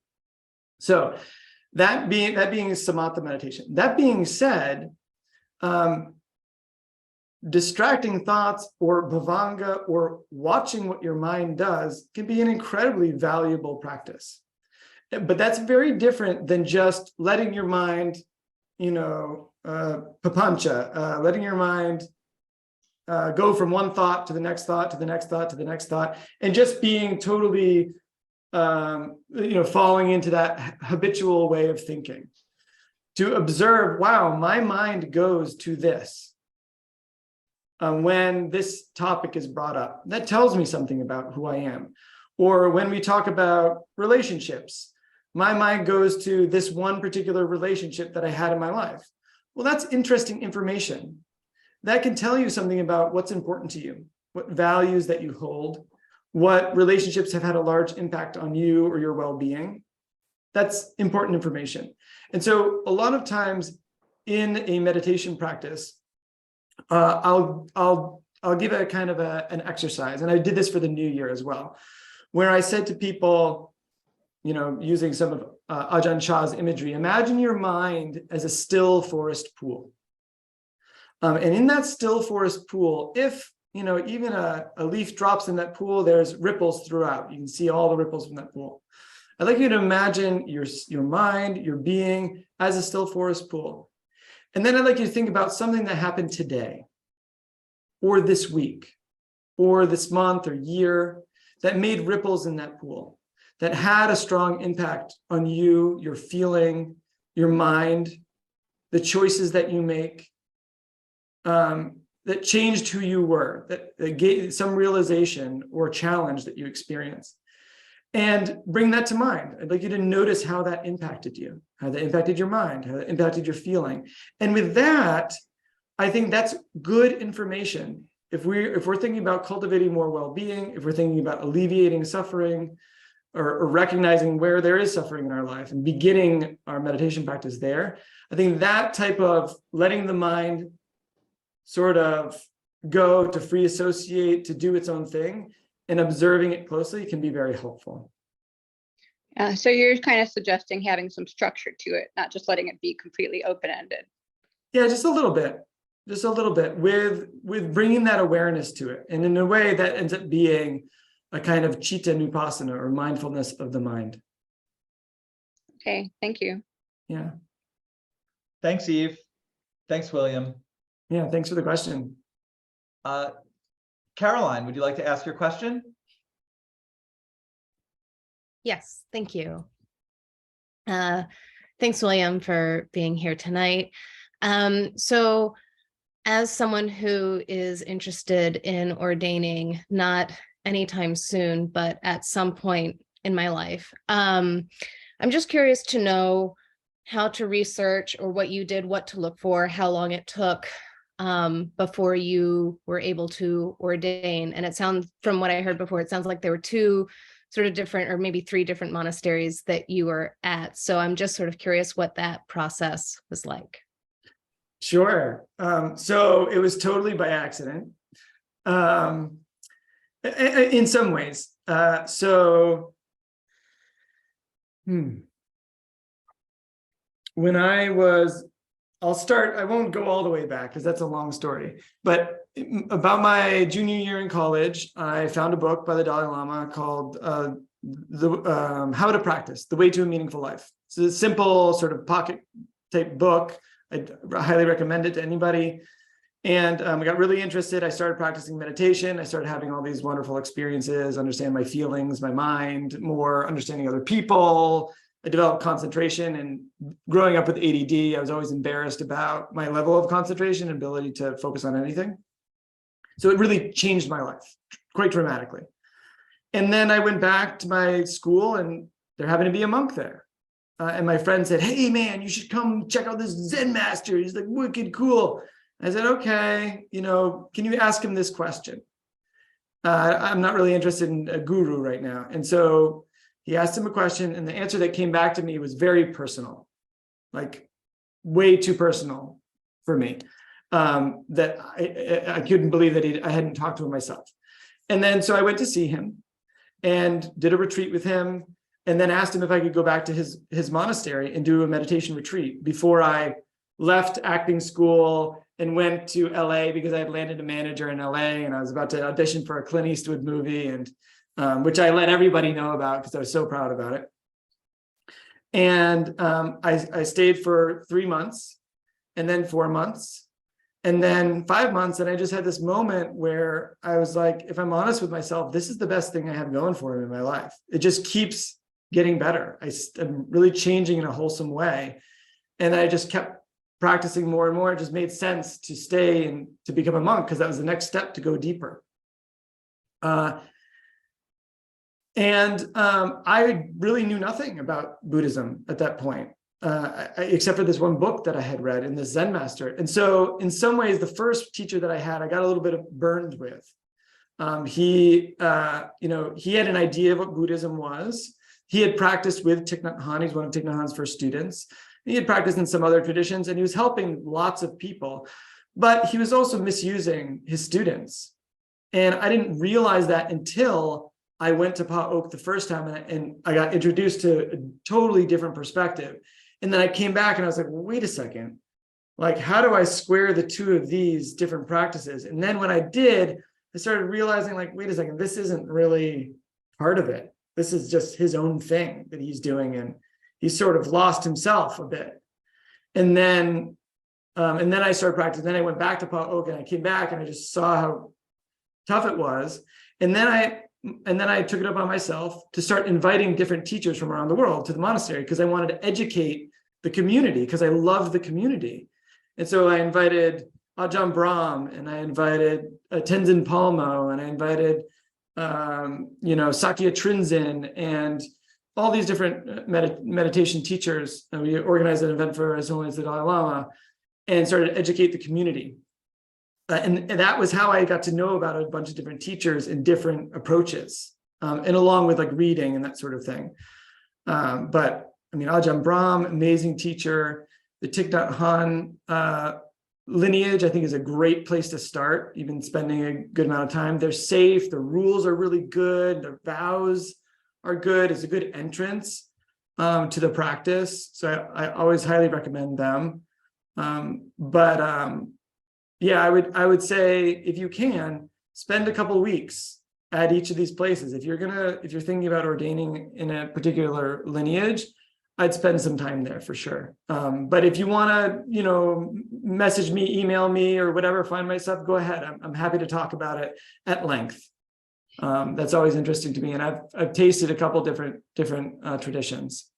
Speaker 2: So that being samatha meditation. That being said, distracting thoughts or bhavanga or watching what your mind does can be an incredibly valuable practice. But that's very different than just letting your mind, papancha, letting your mind go from one thought to the next thought to the next thought to the next thought, and just being totally, falling into that habitual way of thinking. To observe, wow, my mind goes to this when this topic is brought up. That tells me something about who I am. Or when we talk about relationships, my mind goes to this one particular relationship that I had in my life. Well, that's interesting information. That can tell you something about what's important to you, what values that you hold, what relationships have had a large impact on you or your well-being. That's important information. And so a lot of times in a meditation practice, I'll give a kind of an exercise, and I did this for the new year as well, where I said to people, using some of Ajahn Chah's imagery, imagine your mind as a still forest pool. And in that still forest pool, if even a leaf drops in that pool, there's ripples throughout. You can see all the ripples from that pool. I'd like you to imagine your mind, your being as a still forest pool. And then I'd like you to think about something that happened today, or this week, or this month or year that made ripples in that pool, that had a strong impact on you, your feeling, your mind, the choices that you make, that changed who you were, that gave some realization or challenge that you experienced. And bring that to mind. I'd like you to notice how that impacted you, how that impacted your mind, how that impacted your feeling. And with that, I think that's good information. If we're thinking about cultivating more well-being, if we're thinking about alleviating suffering, or recognizing where there is suffering in our life and beginning our meditation practice there, I think that type of letting the mind sort of go to free associate, to do its own thing, and observing it closely can be very helpful.
Speaker 3: So you're kind of suggesting having some structure to it, not just letting it be completely open-ended.
Speaker 2: Yeah, just a little bit with bringing that awareness to it. And in a way that ends up being a kind of citta nupassana, or mindfulness of the mind.
Speaker 3: Okay, thank you.
Speaker 2: Yeah.
Speaker 1: Thanks, Eve. Thanks, William.
Speaker 2: Yeah, thanks for the question.
Speaker 1: Caroline, would you like to ask your question?
Speaker 4: Yes, thank you. Thanks, William, for being here tonight. So as someone who is interested in ordaining, not anytime soon, but at some point in my life, I'm just curious to know how to research, or what you did, what to look for, how long it took before you were able to ordain. And it sounds, from what I heard before, it sounds like there were two sort of different, or maybe three different monasteries that you were at. So I'm just sort of curious what that process was like.
Speaker 2: Sure. So it was totally by accident, in some ways. When I was, I won't go all the way back because that's a long story, but about my junior year in college, I found a book by the Dalai Lama called How to Practice, The Way to a Meaningful Life. It's a simple sort of pocket type book. I'd highly recommend it to anybody. And I got really interested. I started practicing meditation. I started having all these wonderful experiences, understand my feelings, my mind, more understanding other people. I developed concentration, and growing up with ADD, I was always embarrassed about my level of concentration and ability to focus on anything. So it really changed my life quite dramatically. And then I went back to my school, and there happened to be a monk there. And my friend said, "Hey man, you should come check out this Zen master. He's like wicked cool." I said, "Okay, can you ask him this question? I'm not really interested in a guru right now." And so he asked him a question, and the answer that came back to me was very personal, like way too personal for me, that I couldn't believe that I hadn't talked to him myself. And then so I went to see him and did a retreat with him, and then asked him if I could go back to his monastery and do a meditation retreat before I left acting school and went to LA because I had landed a manager in LA, and I was about to audition for a Clint Eastwood movie, and which I let everybody know about because I was so proud about it. And I stayed for 3 months, and then 4 months, and then 5 months. And I just had this moment where I was like, if I'm honest with myself, this is the best thing I have going for me in my life. It just keeps getting better. I'm really changing in a wholesome way. And I just kept practicing more and more. It just made sense to stay and to become a monk, because that was the next step to go deeper. I really knew nothing about Buddhism at that point, except for this one book that I had read in the Zen master. And so in some ways, the first teacher that I had, I got a little bit burned with. He had an idea of what Buddhism was. He had practiced with Thich Nhat Hanh. He's one of Thich Nhat Hanh's first students. He had practiced in some other traditions, and he was helping lots of people, but he was also misusing his students. And I didn't realize that until I went to Pa Auk the first time, and I got introduced to a totally different perspective. And then I came back and I was like, well, wait a second, like, how do I square the two of these different practices? And then when I did, I started realizing, like, wait a second, this isn't really part of it. This is just his own thing that he's doing. And he sort of lost himself a bit. And then I started practicing. Then I went back to Pa Auk, and I came back and I just saw how tough it was. And then I took it up on myself to start inviting different teachers from around the world to the monastery, because I wanted to educate the community, because I loved the community. And so I invited Ajahn Brahm, and I invited Tenzin Palmo, and I invited Sakya Trinzin, and all these different meditation teachers. And we organized an event for His Holiness the Dalai Lama and started to educate the community. And that was how I got to know about a bunch of different teachers and different approaches, and along with like reading and that sort of thing. But I mean, Ajahn Brahm, amazing teacher. The Thich Nhat Hanh lineage, I think, is a great place to start, even spending a good amount of time. They're safe. The rules are really good. The vows are good. It's a good entrance to the practice. So I always highly recommend them. Yeah, I would say, if you can, spend a couple weeks at each of these places. If you're thinking about ordaining in a particular lineage, I'd spend some time there for sure. But if you want to, message me, email me, or whatever, find my stuff, go ahead. I'm happy to talk about it at length. That's always interesting to me, and I've tasted a couple different traditions.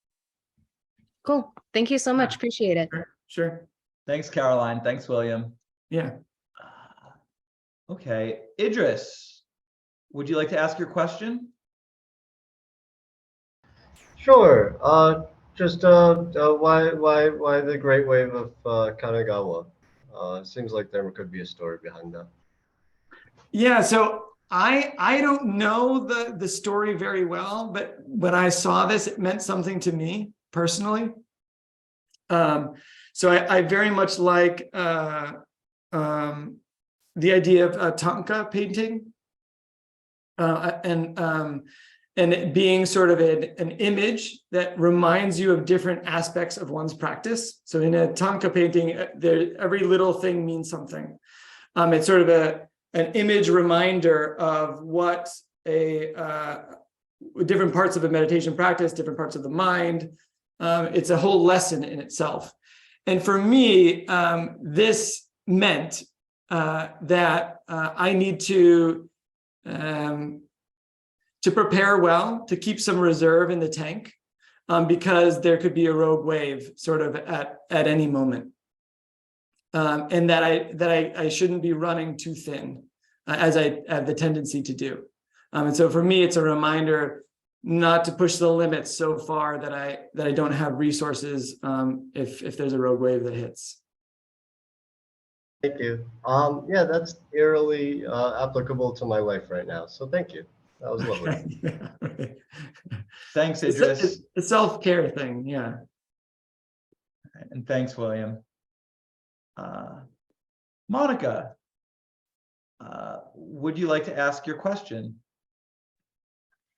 Speaker 4: Cool. Thank you so much. Appreciate it.
Speaker 2: Sure.
Speaker 1: Thanks, Caroline. Thanks, William.
Speaker 2: Yeah.
Speaker 1: Okay, Idris, would you like to ask your question?
Speaker 5: Sure. Just why the Great Wave of Kanagawa? Seems like there could be a story behind that.
Speaker 2: Yeah. So I don't know the story very well, but when I saw this, it meant something to me personally. So I very much like the idea of tanka painting, and it being sort of an image that reminds you of different aspects of one's practice. So in a tanka painting, every little thing means something. It's sort of an image reminder of what different parts of a meditation practice, different parts of the mind. It's a whole lesson in itself. And for me, this meant that I need to prepare well, to keep some reserve in the tank, because there could be a rogue wave sort of at any moment, and that I shouldn't be running too thin, as I have the tendency to do. And so for me, it's a reminder not to push the limits so far that I don't have resources if there's a rogue wave that hits.
Speaker 5: Thank you. Yeah, that's eerily applicable to my life right now. So thank you. That was lovely.
Speaker 2: Yeah, right.
Speaker 1: Thanks, Idris.
Speaker 2: It's a self-care thing, yeah.
Speaker 1: And thanks, William. Monica, would you like to ask your question?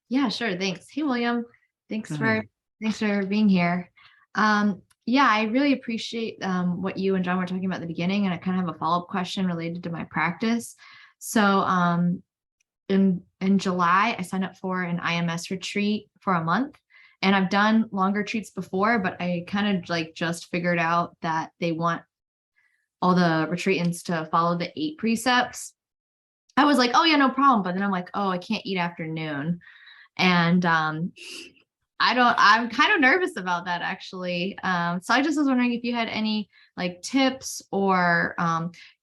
Speaker 6: Yeah, sure. Thanks. Hey, William. Thanks for being here. Yeah, I really appreciate what you and John were talking about at the beginning, and I kind of have a follow-up question related to my practice. So in July, I signed up for an IMS retreat for a month, and I've done longer retreats before, but I kind of like just figured out that they want all the retreatants to follow the 8 precepts. I was like, oh yeah, no problem. But then I'm like, oh, I can't eat after noon. And I'm kind of nervous about that actually. So I just was wondering if you had any like tips or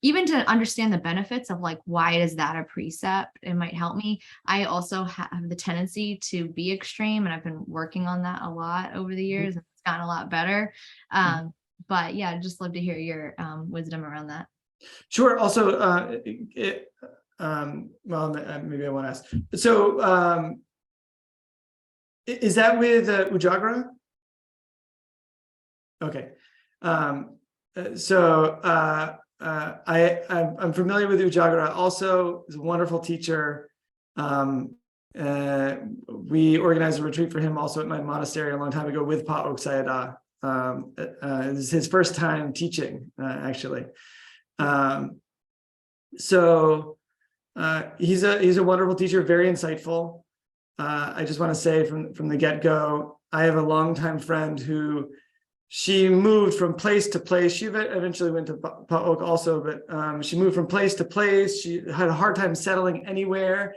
Speaker 6: even to understand the benefits of like, why is that a precept? It might help me. I also have the tendency to be extreme, and I've been working on that a lot over the years, and it's gotten a lot better. But yeah, I'd just love to hear your wisdom around that.
Speaker 2: Sure. Also, well, maybe I want to ask. So, is that with Ujagra? Okay. I'm familiar with Ujagra. Also, is a wonderful teacher. We organized a retreat for him also at my monastery a long time ago with Pa Auk Sayadaw. This is his first time teaching, actually. He's a wonderful teacher, very insightful. I just want to say from the get-go, I have a longtime friend who she moved from place to place. She eventually went to Pa Auk also, but she moved from place to place. She had a hard time settling anywhere.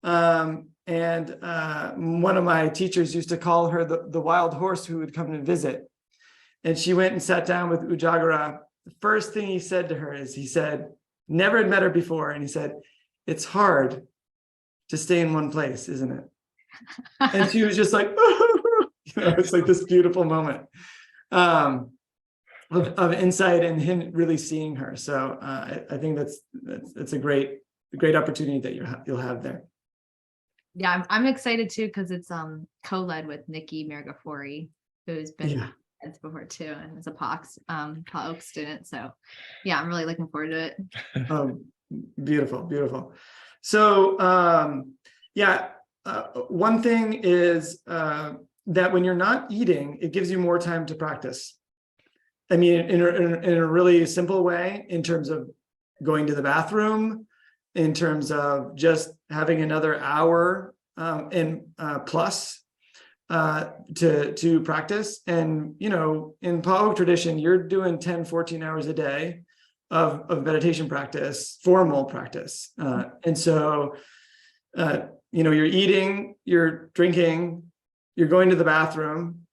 Speaker 2: One of my teachers used to call her the wild horse who would come and visit. And she went and sat down with Ujagra. The first thing he said to her is, he said, never had met her before. And he said, it's hard to stay in one place, isn't it? And she was just like, it's like this beautiful moment of insight and him really seeing her. So I think that's a great opportunity that you'll have there.
Speaker 6: Yeah, I'm excited too, because it's co-led with Nikki Mirgafori, who's been before too, and is a Pa Auk student. So yeah, I'm really looking forward to it.
Speaker 2: Beautiful. So one thing is that when you're not eating, it gives you more time to practice. I mean, in a really simple way, in terms of going to the bathroom, in terms of just having another hour plus to practice. And, in Pa Auk tradition, you're doing 10, 14 hours a day of meditation practice, formal practice. And so, you're eating, you're drinking, you're going to the bathroom,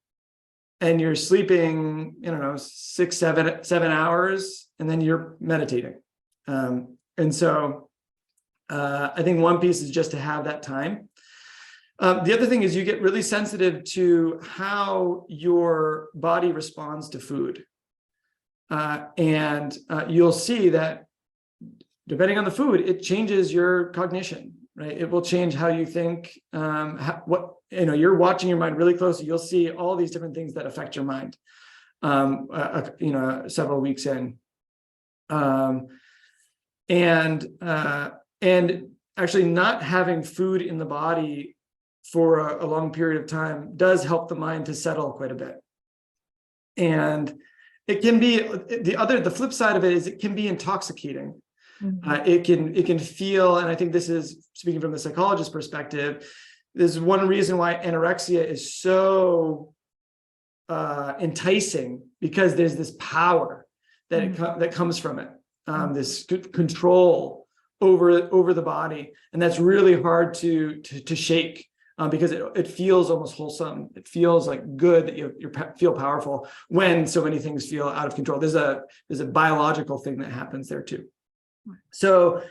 Speaker 2: and you're sleeping, 6, 7 hours, and then you're meditating. And so I think one piece is just to have that time. The other thing is you get really sensitive to how your body responds to food. And you'll see that depending on the food, it changes your cognition, right? It will change how you think, you're watching your mind really closely. You'll see all these different things that affect your mind, several weeks in. And actually not having food in the body for a long period of time does help the mind to settle quite a bit. And it can be the flip side of it is it can be intoxicating. Mm-hmm. It can feel, and I think this is speaking from the psychologist perspective, this is one reason why anorexia is so enticing, because there's this power that that comes from it, this control over the body, and that's really hard to shake. Because it feels almost wholesome. It feels like good that you feel powerful when so many things feel out of control. There's a biological thing that happens there too. So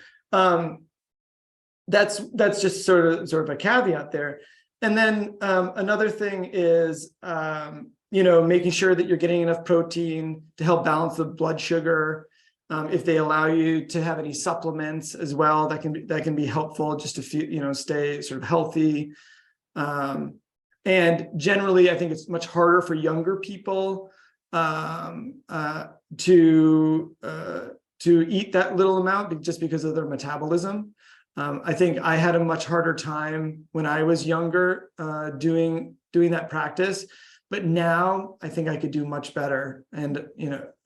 Speaker 2: that's just sort of a caveat there. And then another thing is making sure that you're getting enough protein to help balance the blood sugar. If they allow you to have any supplements as well, that can be helpful just to feel, stay sort of healthy. And generally, I think it's much harder for younger people to eat that little amount just because of their metabolism. I think I had a much harder time when I was younger doing that practice, but now I think I could do much better. And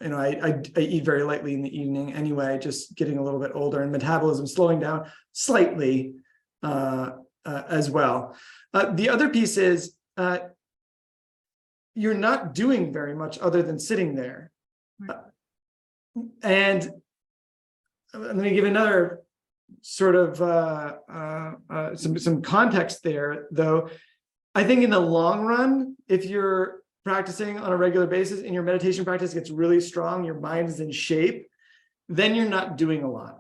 Speaker 2: I eat very lightly in the evening anyway, just getting a little bit older and metabolism slowing down slightly as well. The other piece is you're not doing very much other than sitting there. And let me give another sort of some context there, though. I think in the long run, if you're practicing on a regular basis and your meditation practice gets really strong, your mind is in shape, then you're not doing a lot.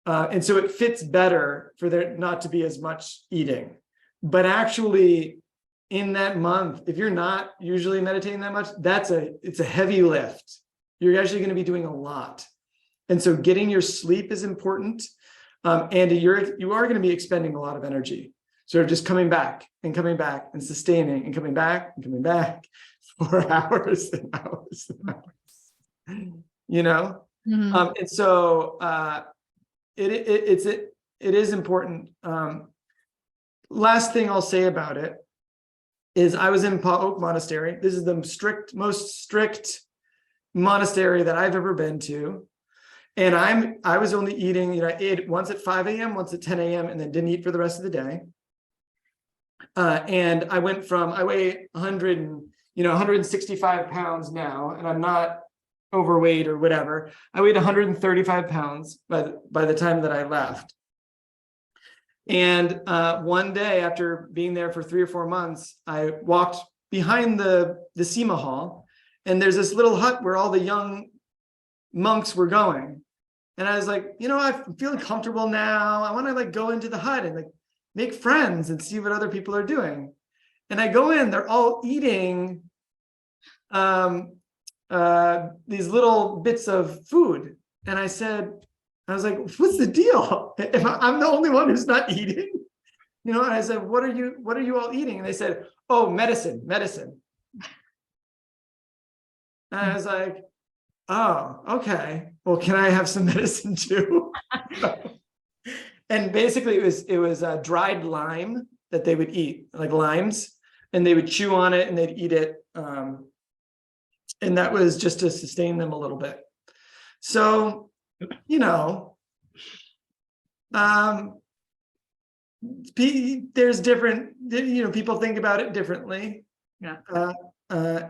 Speaker 2: And so it fits better for there not to be as much eating. But actually, in that month, if you're not usually meditating that much, it's a heavy lift. You're actually going to be doing a lot. And so getting your sleep is important. And you are going to be expending a lot of energy. Sort of just coming back and sustaining and coming back for hours and hours and hours. And so it is important. Last thing I'll say about it is I was in Pa Auk Monastery. This is the most strict monastery that I've ever been to. And I was only eating, I ate once at 5 a.m., once at 10 a.m., and then didn't eat for the rest of the day. And I weigh 165 pounds now, and I'm not overweight or whatever. I weighed 135 pounds by the time that I left. And one day after being there for 3 or 4 months, I walked behind the Sema Hall, and there's this little hut where all the young monks were going. And I was like, I'm feeling comfortable now. I want to go into the hut and make friends and see what other people are doing. And I go in, they're all eating these little bits of food. And I was like, what's the deal? If I'm the only one who's not eating, and I said, what are you all eating? And they said, oh, medicine. And I was like, oh, okay. Well, can I have some medicine too? And basically it was dried lime that they would eat, like limes, and they would chew on it and they'd eat it. And that was just to sustain them a little bit. So, there's different, people think about it differently.
Speaker 6: Yeah.
Speaker 2: I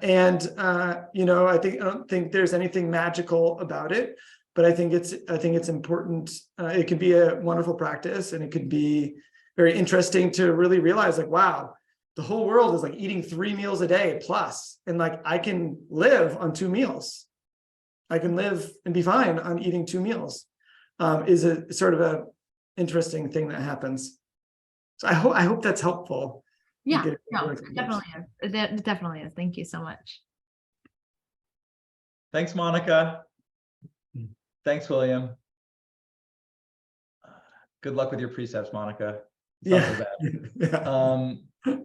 Speaker 2: don't think there's anything magical about it, but I think it's important. It could be a wonderful practice, and it could be very interesting to really realize, wow, the whole world is eating 3 meals a day plus, and I can live on 2 meals. I can live and be fine on eating 2 meals. Is a sort of a interesting thing that happens. So I hope that's helpful.
Speaker 6: Yeah, no, definitely is. It definitely is. Thank you so much.
Speaker 1: Thanks, Monica. Thanks, William. Good luck with your precepts, Monica. It's not so bad.
Speaker 2: Yeah.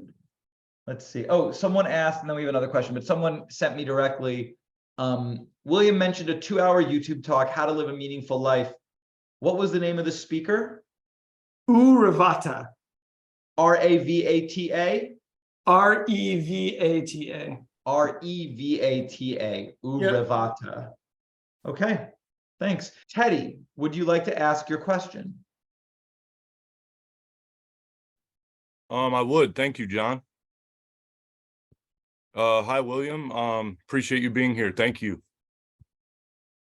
Speaker 1: Let's see. Oh, someone asked, and then we have another question, but someone sent me directly. William mentioned a 2-hour YouTube talk, How to Live a Meaningful Life. What was the name of the speaker?
Speaker 2: Revata.
Speaker 1: R-A-V-A-T-A?
Speaker 2: R-E-V-A-T-A.
Speaker 1: R-E-V-A-T-A. Revata. Okay, thanks. Teddy, would you like to ask your question?
Speaker 7: I would. Thank you, John. Hi, William. Appreciate you being here. Thank you.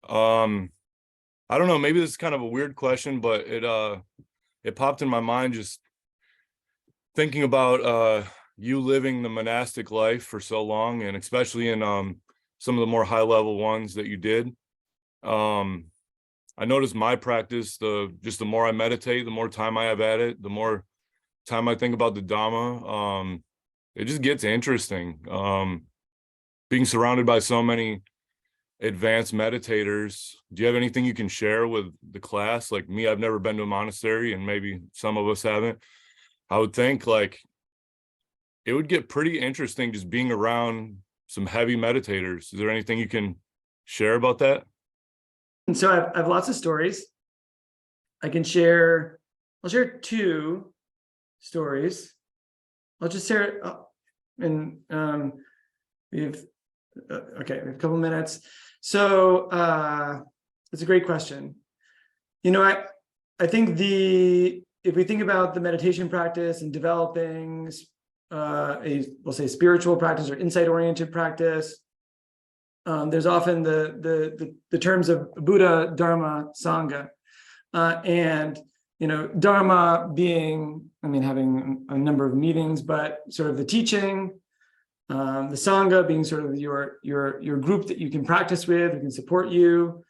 Speaker 7: I don't know, maybe this is kind of a weird question, but it popped in my mind just thinking about you living the monastic life for so long, and especially in some of the more high level ones that you did. I noticed my practice, the more I meditate, the more time I have at it, the more time I think about the Dhamma, it just gets interesting. Being surrounded by so many advanced meditators, do you have anything you can share with the class? Like me, I've never been to a monastery, and maybe some of us haven't. I would think it would get pretty interesting just being around some heavy meditators. Is there anything you can share about that?
Speaker 2: And so I have lots of stories. I'll share 2 stories. I'll just share, and We've okay, we have a couple minutes. So it's a great question. You know, I think if we think about the meditation practice and developing we'll say spiritual practice or insight-oriented practice, there's often the terms of Buddha, Dharma, Sangha, and you know, Dharma being, I mean, having a number of meetings, but sort of the teaching, the Sangha being sort of your group that you can practice with, who can support you,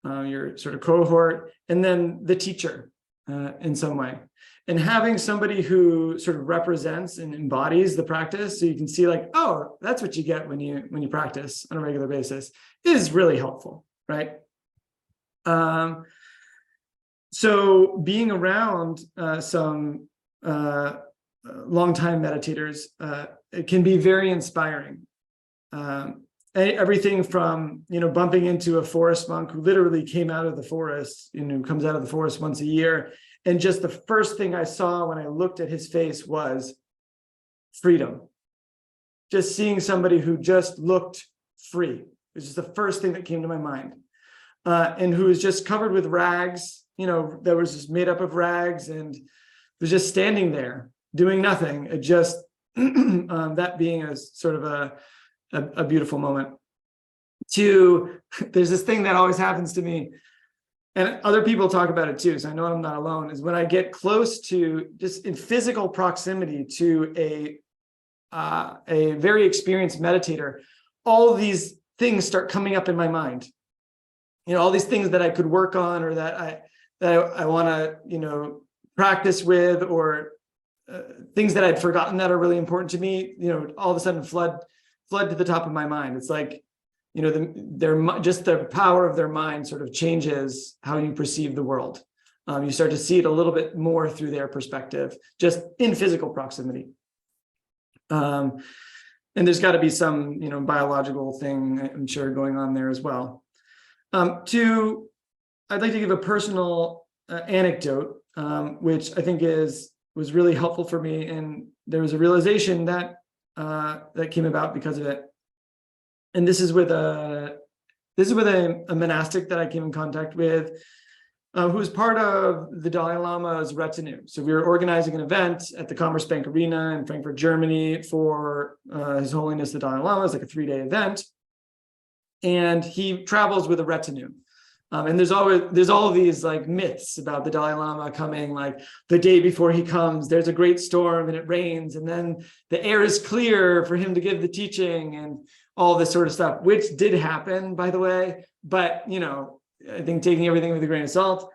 Speaker 2: your sort of cohort, and then the teacher in some way. And having somebody who sort of represents and embodies the practice, so you can see like, oh, that's what you get when you practice on a regular basis, is really helpful, right? So being around some longtime meditators, it can be very inspiring. Everything from, you know, bumping into a forest monk who literally came out of the forest, you know, comes out of the forest once a year. And just the first thing I saw when I looked at his face was freedom. Just seeing somebody who just looked free. It was just the first thing that came to my mind. And who was just covered with rags, you know, that was just made up of rags and was just standing there doing nothing. It just, that being a sort of a beautiful moment. There's this thing that always happens to me, and other people talk about it too, so I know I'm not alone, is when I get close to, just in physical proximity to a very experienced meditator, all these things start coming up in my mind. You know, all these things that I could work on, or that I want to, you know, practice with, or things that I'd forgotten that are really important to me, you know, all of a sudden flood to the top of my mind. It's like, you know, just the power of their mind sort of changes how you perceive the world. You start to see it a little bit more through their perspective, just in physical proximity. And there's got to be some, you know, biological thing, I'm sure, going on there as well. I'd like to give a personal anecdote, which I think was really helpful for me, and there was a realization that came about because of it. And this is with a monastic that I came in contact with, who was part of the Dalai Lama's retinue. So we were organizing an event at the Commerzbank Arena in Frankfurt, Germany, for His Holiness the Dalai Lama. It's like a 3-day event, and he travels with a retinue. And there's all of these like myths about the Dalai Lama coming, like the day before he comes, there's a great storm and it rains, and then the air is clear for him to give the teaching, and all this sort of stuff, which did happen, by the way. But, you know, I think taking everything with a grain of salt.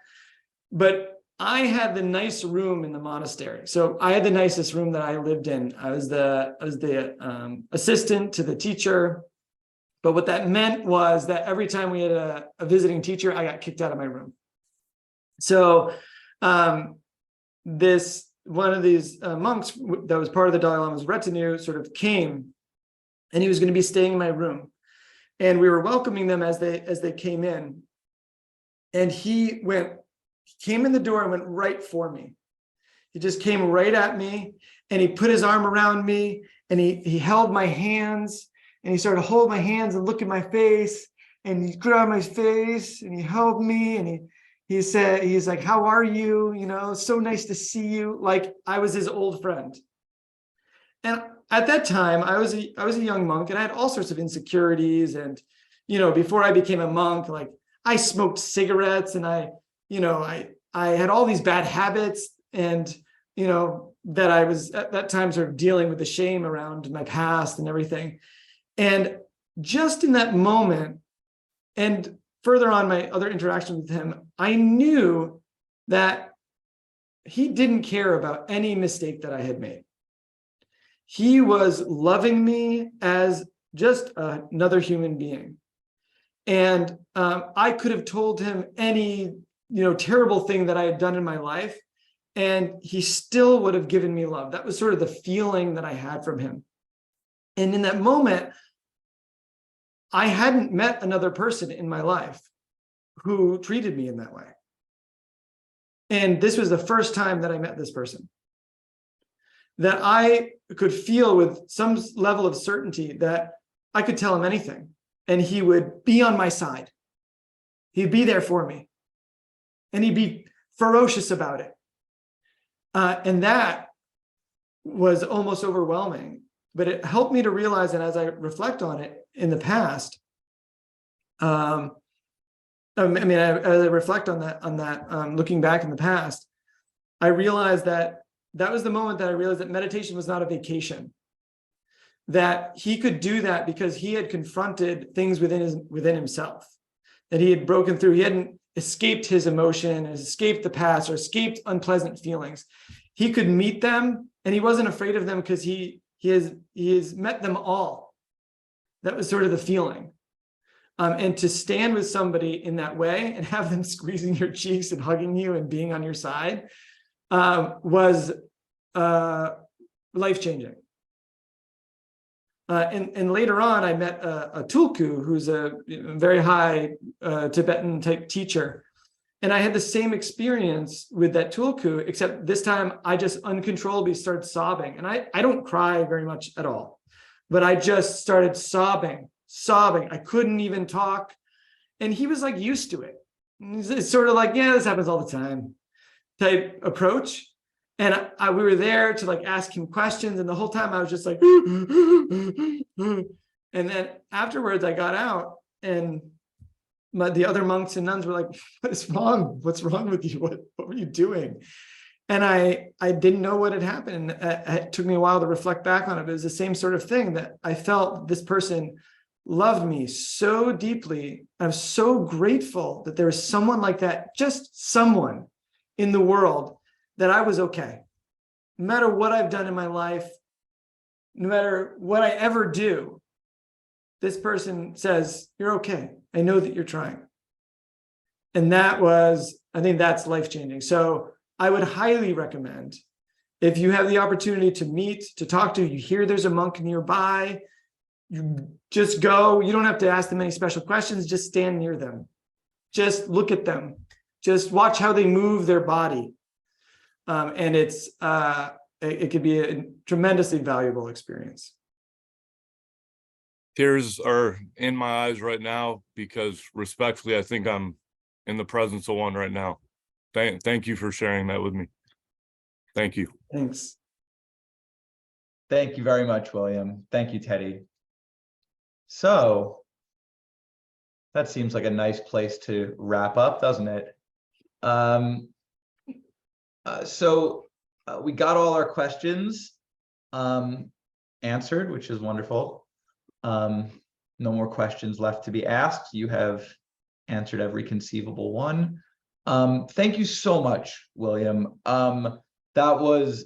Speaker 2: But I had the nice room in the monastery. So I had the nicest room that I lived in. I was the assistant to the teacher. But what that meant was that every time we had a visiting teacher, I got kicked out of my room. So one of these monks that was part of the Dalai Lama's retinue sort of came, and he was going to be staying in my room. And we were welcoming them as they came in. And he came in the door and went right for me. He just came right at me, and he put his arm around me, and he held my hands. And he started to hold my hands and look at my face, and he grabbed my face and he held me, and he said, he's like, how are you? You know, so nice to see you. Like I was his old friend. And at that time I was a young monk, and I had all sorts of insecurities. And, you know, before I became a monk, like I smoked cigarettes, and I had all these bad habits, and, you know, that I was at that time sort of dealing with the shame around my past and everything. And just in that moment, and further on my other interaction with him, I knew that he didn't care about any mistake that I had made. He was loving me as just another human being. And I could have told him any, you know, terrible thing that I had done in my life, and he still would have given me love. That was sort of the feeling that I had from him. And in that moment, I hadn't met another person in my life who treated me in that way. And this was the first time that I met this person, that I could feel with some level of certainty that I could tell him anything and he would be on my side. He'd be there for me and he'd be ferocious about it. And that was almost overwhelming, but it helped me to realize, and as I reflect on it in the past, as I reflect on that, looking back in the past, I realized that was the moment that I realized that meditation was not a vacation, that he could do that because he had confronted things within himself, that he had broken through. He hadn't escaped his emotion, escaped the past, or escaped unpleasant feelings. He could meet them, and he wasn't afraid of them because he has met them all. That was sort of the feeling. And to stand with somebody in that way and have them squeezing your cheeks and hugging you and being on your side was life-changing. And later on, I met a tulku who's a very high Tibetan type teacher. And I had the same experience with that tulku, except this time I just uncontrollably started sobbing. And I don't cry very much at all, but I just started sobbing. I couldn't even talk. And he was like used to it. It's sort of like, yeah, this happens all the time type approach. And we were there to like ask him questions. And the whole time I was just like, and then afterwards I got out and the other monks and nuns were like, what is wrong? What's wrong with you? What were you doing? And I didn't know what had happened. It took me a while to reflect back on it. But it was the same sort of thing that I felt this person loved me so deeply. I'm so grateful that there was someone like that, just someone in the world, that I was okay. No matter what I've done in my life, no matter what I ever do, this person says, you're okay. I know that you're trying. And I think that's life-changing. So I would highly recommend, if you have the opportunity to meet, to talk to, you hear there's a monk nearby, you just go. You don't have to ask them any special questions, just stand near them. Just look at them. Just watch how they move their body. And it could be a tremendously valuable experience.
Speaker 7: Tears are in my eyes right now because respectfully, I think I'm in the presence of one right now. Thank you for sharing that with me. Thank you.
Speaker 2: Thanks.
Speaker 1: Thank you very much, William. Thank you, Teddy. So that seems like a nice place to wrap up, doesn't it? We got all our questions answered, which is wonderful. No more questions left to be asked. You have answered every conceivable one. Thank you so much, William. That was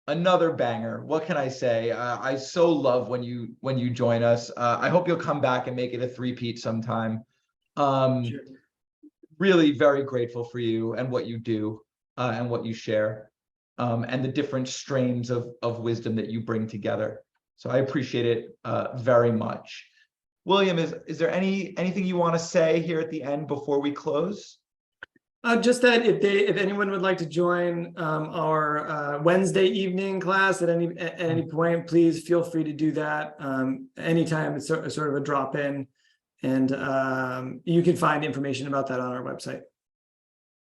Speaker 1: another banger. What can I say? I so love when you join us. I hope you'll come back and make it a three-peat sometime.
Speaker 2: Sure.
Speaker 1: Really very grateful for you and what you do and what you share, and the different strains of wisdom that you bring together. So I appreciate it very much. William, is there anything you want to say here at the end before we close?
Speaker 2: Just that if anyone would like to join our Wednesday evening class at any point, please feel free to do that anytime. It's sort of a drop in, and you can find information about that on our website.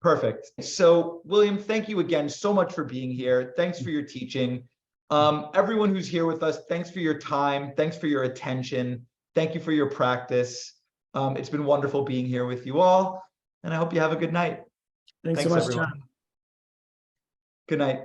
Speaker 1: Perfect. So William, thank you again so much for being here. Thanks for your teaching. Everyone who's here with us, thanks for your time. Thanks for your attention. Thank you for your practice. It's been wonderful being here with you all. And I hope you have a good night.
Speaker 2: Thanks so much,
Speaker 1: everyone.
Speaker 2: John.
Speaker 1: Good night.